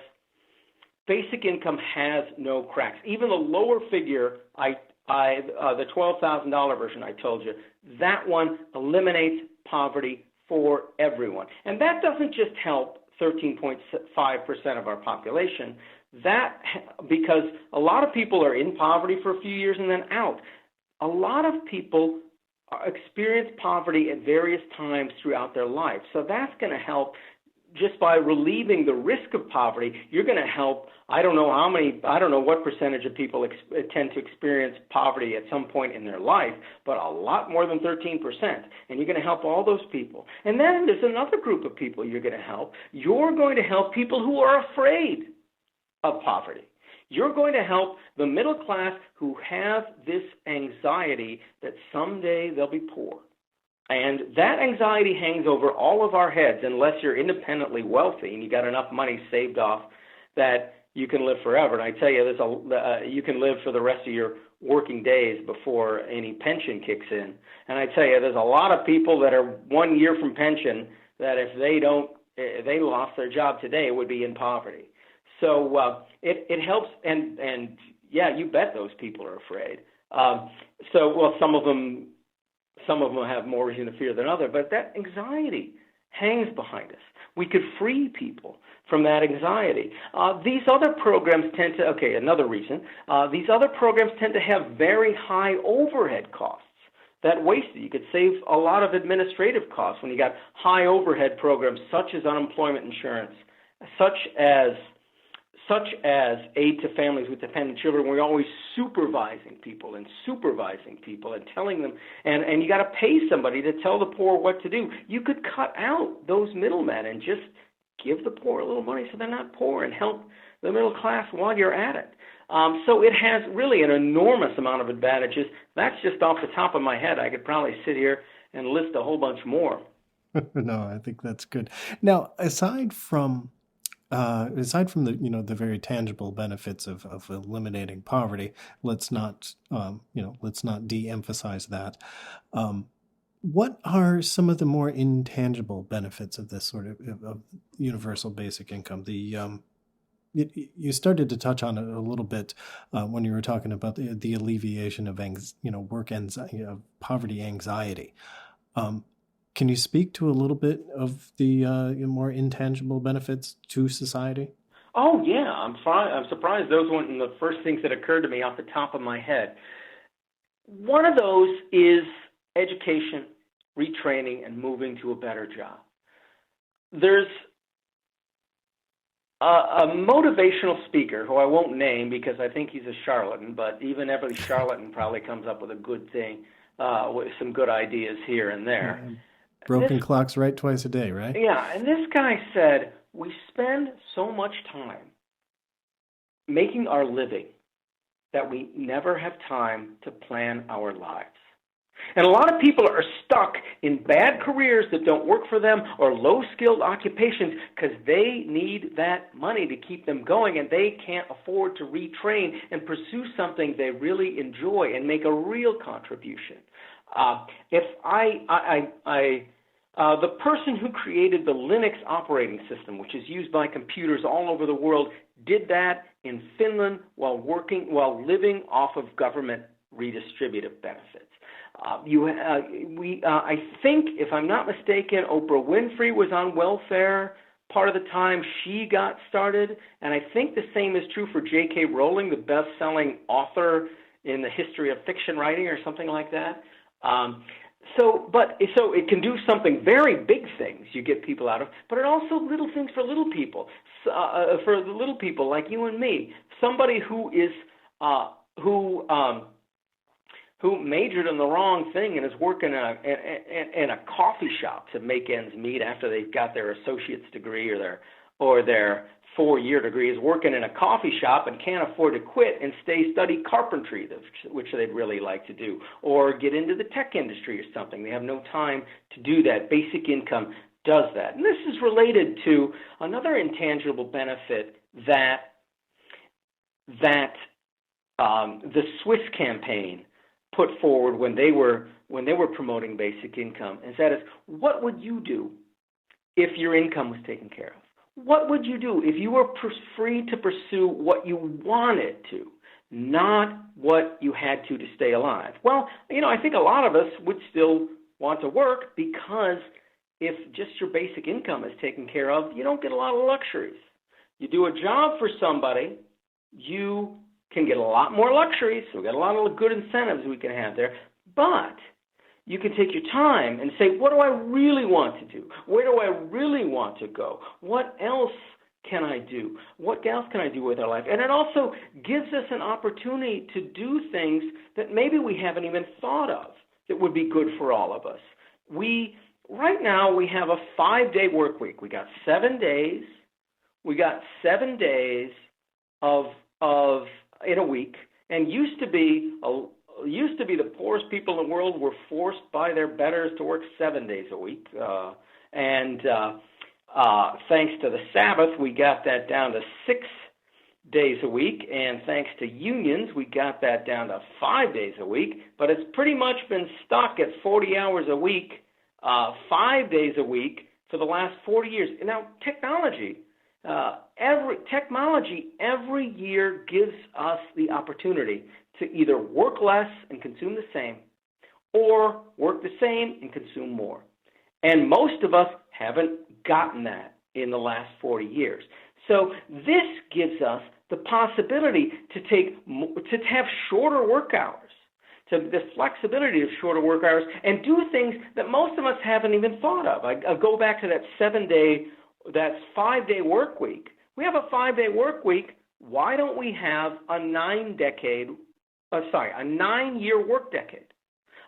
basic income has no cracks. Even the lower figure, the $12,000 version I told you, that one eliminates poverty for everyone. And that doesn't just help 13.5% of our population. That, because a lot of people are in poverty for a few years and then out. A lot of people experience poverty at various times throughout their life. So that's going to help. Just by relieving the risk of poverty, you're going to help, I don't know what percentage of people tend to experience poverty at some point in their life, but a lot more than 13%. And you're going to help all those people. And then there's another group of people you're going to help. You're going to help people who are afraid of poverty. You're going to help the middle class who have this anxiety that someday they'll be poor. And that anxiety hangs over all of our heads unless you're independently wealthy and you got enough money saved off that you can live forever. And I tell you, you can live for the rest of your working days before any pension kicks in. And I tell you, there's a lot of people that are 1 year from pension that if they lost their job today, would be in poverty. So it helps, and yeah, you bet those people are afraid. Some of them have more reason to fear than others, but that anxiety hangs behind us. We could free people from that anxiety. These other programs tend to, another reason, these other programs tend to have very high overhead costs. That wasted. You could save a lot of administrative costs when you got high overhead programs such as unemployment insurance, such as aid to families with dependent children. We're always supervising people and telling them, and you got to pay somebody to tell the poor what to do. You could cut out those middlemen and just give the poor a little money so they're not poor and help the middle class while you're at it. So it has really an enormous amount of advantages. That's just off the top of my head. I could probably sit here and list a whole bunch more. No, I think that's good. Now, aside from the very tangible benefits of eliminating poverty, let's not de-emphasize that. What are some of the more intangible benefits of this sort of universal basic income? You started to touch on it a little bit when you were talking about the alleviation of poverty anxiety. Can you speak to a little bit of the more intangible benefits to society? Oh, yeah. I'm surprised those weren't the first things that occurred to me off the top of my head. One of those is education, retraining, and moving to a better job. There's a motivational speaker who I won't name because I think he's a charlatan, but even every charlatan probably comes up with a good thing, with some good ideas here and there. Broken clocks right twice a day, right? Yeah, and this guy said, we spend so much time making our living that we never have time to plan our lives. And a lot of people are stuck in bad careers that don't work for them or low-skilled occupations because they need that money to keep them going, and they can't afford to retrain and pursue something they really enjoy and make a real contribution. If the person who created the Linux operating system, which is used by computers all over the world, did that in Finland while living off of government redistributive benefits. I think, if I'm not mistaken, Oprah Winfrey was on welfare part of the time she got started, and I think the same is true for J.K. Rowling, the best-selling author in the history of fiction writing or something like that. So it can do something, very big things you get people out of, but it also little things for little people, for the little people like you and me. Somebody who majored in the wrong thing and is working in a coffee shop to make ends meet after they've got their associate's degree or their 4-year degree, is working in a coffee shop and can't afford to quit and study carpentry, which they'd really like to do, or get into the tech industry or something. They have no time to do that. Basic income does that. And this is related to another intangible benefit that the Swiss campaign put forward when they were promoting basic income, and that is, what would you do if your income was taken care of? What would you do if you were free to pursue what you wanted to, not what you had to stay alive? Well, I think a lot of us would still want to work, because if just your basic income is taken care of, you don't get a lot of luxuries. You do a job for somebody, you can get a lot more luxuries, so we've got a lot of good incentives we can have there, but you can take your time and say, what do I really want to do? Where do I really want to go? What else can I do? What else can I do with our life? And it also gives us an opportunity to do things that maybe we haven't even thought of that would be good for all of us. Right now we have a 5-day work week. We got 7 days. We got 7 days of in a week, and used to be the poorest people in the world were forced by their betters to work 7 days a week. Thanks to the Sabbath, we got that down to 6 days a week, and thanks to unions, we got that down to 5 days a week. But it's pretty much been stuck at 40 hours a week, 5 days a week for the last 40 years. And now technology every year gives us the opportunity to either work less and consume the same, or work the same and consume more. And most of us haven't gotten that in the last 40 years. So this gives us the possibility to have shorter work hours, to the flexibility of shorter work hours, and do things that most of us haven't even thought of. I'll go back to that 5-day work week. We have a 5-day work week. Why don't we have a 9-year work decade?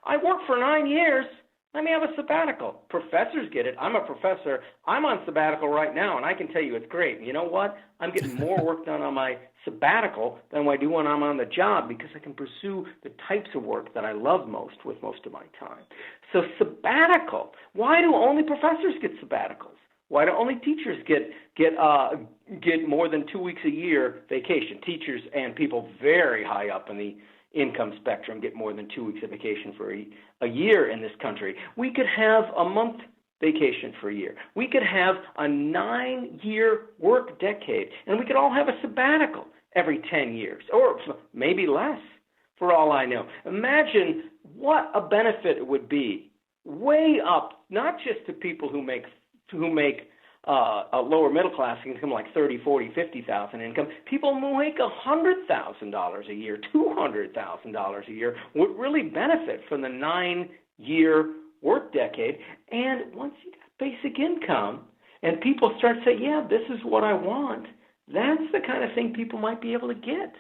I worked for 9 years. Let me have a sabbatical. Professors get it. I'm a professor. I'm on sabbatical right now, and I can tell you it's great. You know what? I'm getting more work done on my sabbatical than I do when I'm on the job, because I can pursue the types of work that I love most with most of my time. So sabbatical. Why do only professors get sabbaticals? Why do only teachers get more than 2 weeks a year vacation? Teachers and people very high up in the income spectrum get more than 2 weeks of vacation for a year in this country. We could have a month vacation for a year. We could have a 9-year work decade, and we could all have a sabbatical every 10 years, or maybe less, for all I know. Imagine what a benefit it would be, way up, not just to people who make a lower middle class income, like $30,000, $40,000, $50,000 income. People who make $100,000 a year, $200,000 a year would really benefit from the 9-year work decade. And once you got basic income and people start saying, yeah, this is what I want, that's the kind of thing people might be able to get.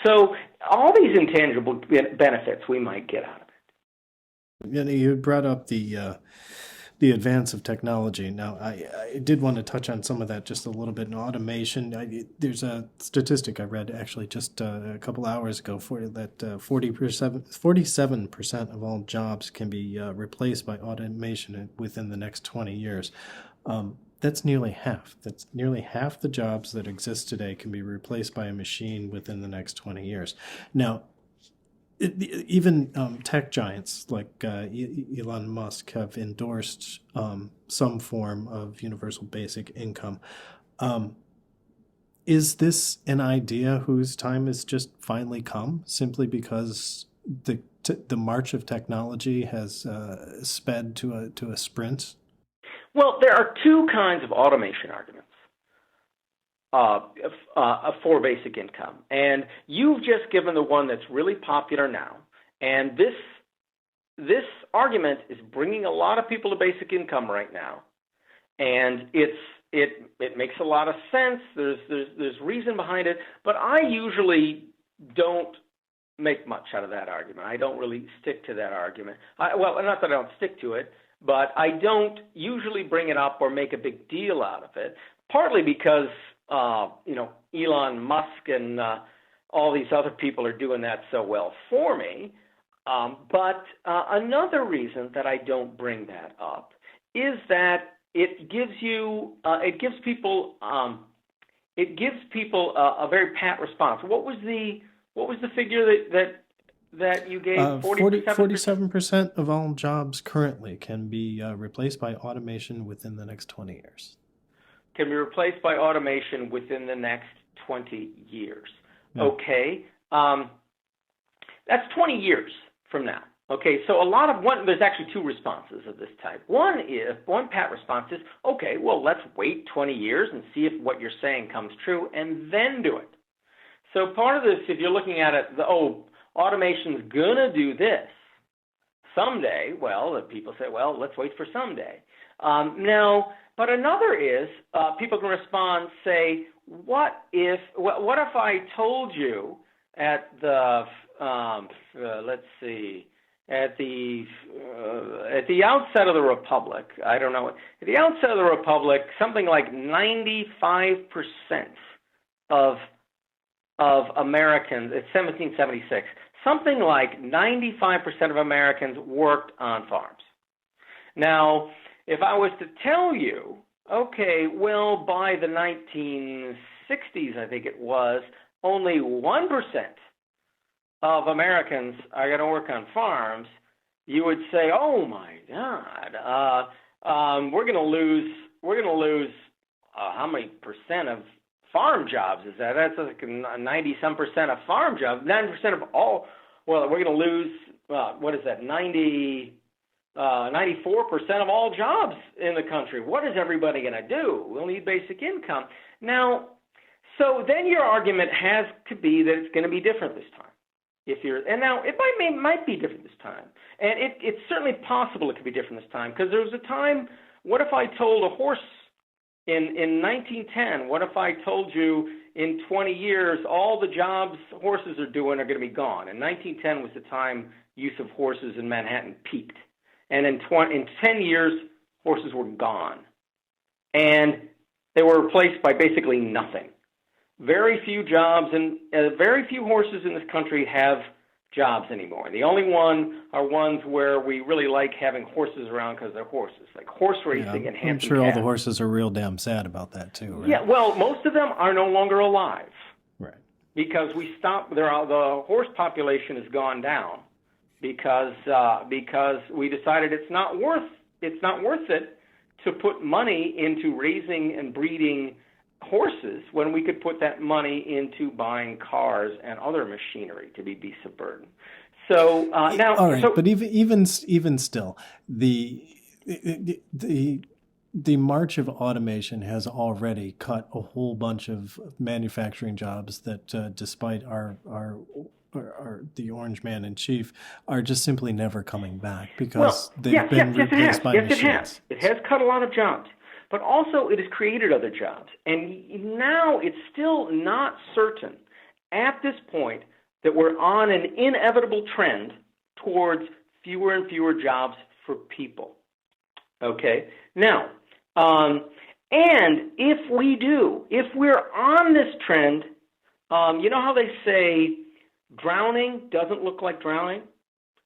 So all these intangible benefits we might get out of it. You brought up the advance of technology. Now, I did want to touch on some of that just a little bit in automation. There's a statistic I read actually just a couple hours ago that 47% of all jobs can be replaced by automation within the next 20 years. That's nearly half. That's nearly half the jobs that exist today can be replaced by a machine within the next 20 years. Now, even tech giants like Elon Musk have endorsed some form of universal basic income. Is this an idea whose time has just finally come, simply because the march of technology has sped to a sprint? Well, there are two kinds of automation arguments for basic income, and you've just given the one that's really popular now. And this argument is bringing a lot of people to basic income right now, and it makes a lot of sense. There's reason behind it, but I usually don't make much out of that argument. I don't really stick to that argument. Well, not that I don't stick to it, but I don't usually bring it up or make a big deal out of it. Partly because Elon Musk and all these other people are doing that so well for me. But another reason that I don't bring that up is that it gives people a very pat response. What was the figure that you gave? 47% of all jobs currently can be replaced by automation within the next 20 years. Can be replaced by automation within the next 20 years. Yeah. Okay. That's 20 years from now. Okay, so there's actually two responses of this type. One pat response is, okay, well, let's wait 20 years and see if what you're saying comes true, and then do it. So part of this, if you're looking at it, automation's gonna do this someday. Well, people say, well, let's wait for someday. But another is, people can respond, say, what if I told you at the at the outset of the Republic, I don't know, at the outset of the Republic, something like 95% of Americans, it's 1776, something like 95% of Americans worked on farms. Now, if I was to tell you, okay, well, by the 1960s, I think it was, only 1% of Americans are going to work on farms, you would say, "Oh my God, we're going to lose how many percent of farm jobs is that? That's like 90-some% of farm jobs. 90% of all. Well, we're going to lose what is that? 94% of all jobs in the country. What is everybody going to do? We'll need basic income now." So then your argument has to be that it's going to be different this time. Now it might be different this time, and it's certainly possible it could be different this time, because there was a time. What if I told a horse in 1910? What if I told you in 20 years all the jobs horses are doing are going to be gone? And 1910 was the time use of horses in Manhattan peaked, and in 10 years horses were gone, and they were replaced by basically nothing. Very few jobs and very few horses in this country have jobs anymore. The only are ones where we really like having horses around because they're horses, like horse racing and Hampton I'm sure Cats. all the horses are real damn sad about that too, right? Yeah, well, most of them are no longer alive. Right. Because the horse population has gone down because we decided it's not worth it to put money into raising and breeding horses when we could put that money into buying cars and other machinery to be beasts of burden. So now, all right, but even still, the march of automation has already cut a whole bunch of manufacturing jobs that, despite the Orange Man in Chief, are just simply never coming back because they've been replaced by machines. It has cut a lot of jobs. But also it has created other jobs. And now it's still not certain at this point that we're on an inevitable trend towards fewer and fewer jobs for people. Okay? Now, and if we're on this trend, you know how they say drowning doesn't look like drowning?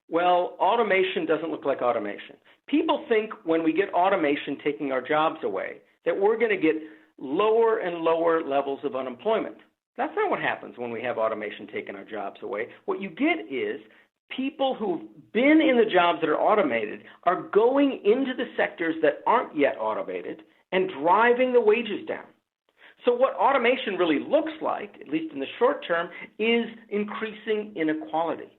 Well, automation doesn't look like automation. People think when we get automation taking our jobs away that we're going to get lower and lower levels of unemployment. That's not what happens when we have automation taking our jobs away. What you get is people who've been in the jobs that are automated are going into the sectors that aren't yet automated and driving the wages down. So what automation really looks like, at least in the short term, is increasing inequality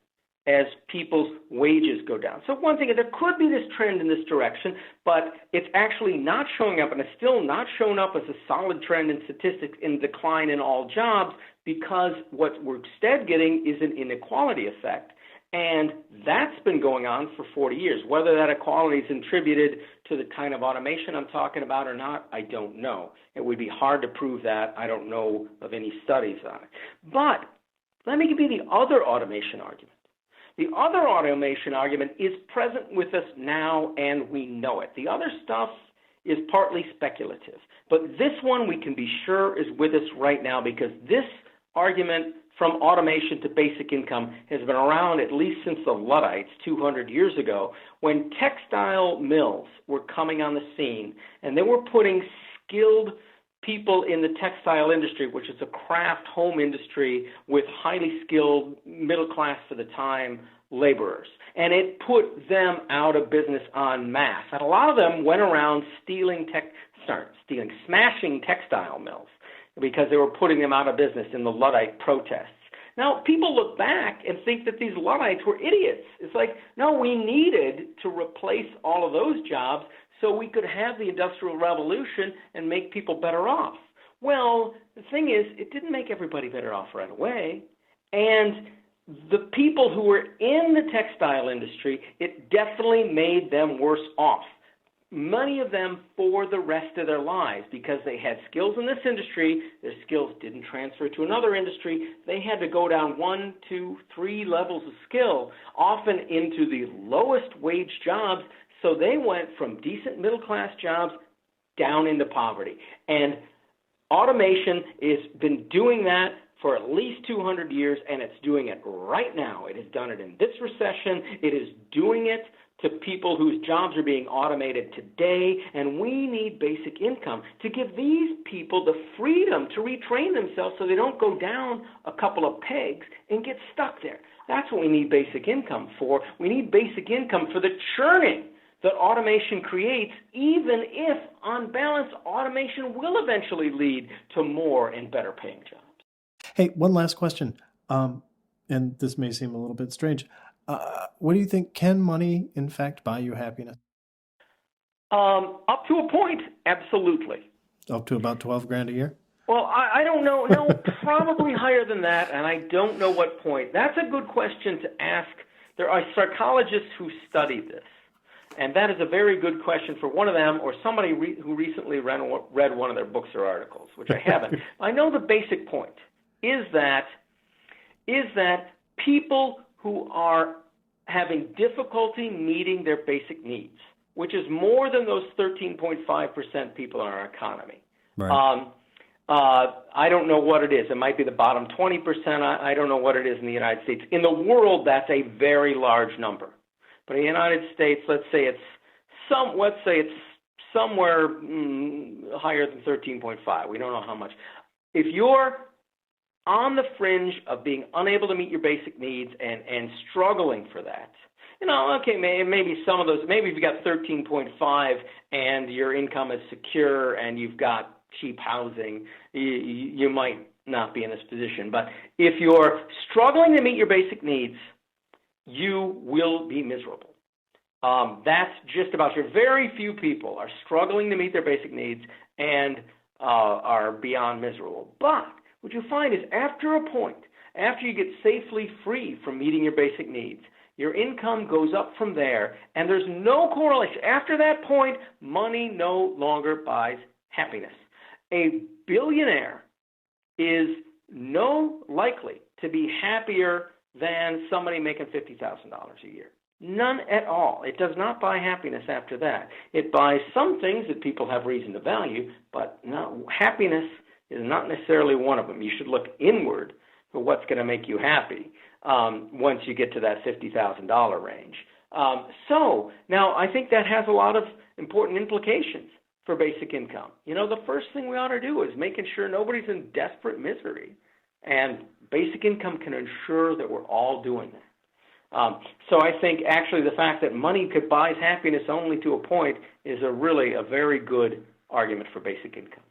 as people's wages go down. So one thing, there could be this trend in this direction, but it's actually not showing up, and it's still not shown up as a solid trend in statistics in decline in all jobs, because what we're instead getting is an inequality effect. And that's been going on for 40 years. Whether that equality is attributed to the kind of automation I'm talking about or not, I don't know. It would be hard to prove that. I don't know of any studies on it. But let me give you the other automation argument. The other automation argument is present with us now, and we know it. The other stuff is partly speculative. But this one we can be sure is with us right now, because this argument from automation to basic income has been around at least since the Luddites 200 years ago, when textile mills were coming on the scene, and they were putting skilled people in the textile industry, which is a craft home industry with highly skilled, middle class for the time laborers. And it put them out of business en masse. And a lot of them went around smashing textile mills, because they were putting them out of business in the Luddite protests. Now, people look back and think that these Luddites were idiots. It's like, no, we needed to replace all of those jobs so we could have the Industrial Revolution and make people better off. Well, the thing is, it didn't make everybody better off right away. And the people who were in the textile industry, it definitely made them worse off. Many of them for the rest of their lives, because they had skills in this industry, their skills didn't transfer to another industry. They had to go down 1, 2, 3 levels of skill, often into the lowest wage jobs, so they went from decent middle class jobs down into poverty. And automation has been doing that for at least 200 years, and it's doing it right now. It has done it in this recession. It is doing it to people whose jobs are being automated today, and we need basic income to give these people the freedom to retrain themselves so they don't go down a couple of pegs and get stuck there. That's what we need basic income for. We need basic income for the churning that automation creates, even if, on balance, automation will eventually lead to more and better paying jobs. Hey, one last question, and this may seem a little bit strange. What do you think? Can money, in fact, buy you happiness? Up to a point, absolutely. Up to about $12,000 a year? Well, I don't know. No, probably higher than that, and I don't know what point. That's a good question to ask. There are psychologists who study this, and that is a very good question for one of them or somebody who recently read one of their books or articles, which I haven't. I know the basic point is that people who are having difficulty meeting their basic needs, which is more than those 13.5% people in our economy. Right. I don't know what it is. It might be the bottom 20%. I don't know what it is in the United States. In the world, that's a very large number. But in the United States, let's say it's somewhere higher than 13.5. We don't know how much. If you're on the fringe of being unable to meet your basic needs and struggling for that, okay, maybe some of those, maybe if you got 13.5 and your income is secure and you've got cheap housing, you might not be in this position. But if you're struggling to meet your basic needs, you will be miserable. That's just about sure. Very few people are struggling to meet their basic needs and are beyond miserable. But what you find is after a point, after you get safely free from meeting your basic needs, your income goes up from there, and there's no correlation. After that point, money no longer buys happiness. A billionaire is no likely to be happier than somebody making $50,000 a year. None at all. It does not buy happiness after that. It buys some things that people have reason to value, but happiness is not necessarily one of them. You should look inward for what's going to make you happy once you get to that $50,000 range. So now I think that has a lot of important implications for basic income. The first thing we ought to do is making sure nobody's in desperate misery, and basic income can ensure that we're all doing that. So I think actually the fact that money could buy happiness only to a point is really a very good argument for basic income.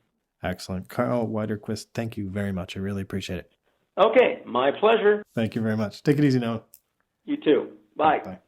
Excellent. Karl Widerquist, thank you very much. I really appreciate it. Okay, my pleasure. Thank you very much. Take it easy now. You too. Bye. Bye.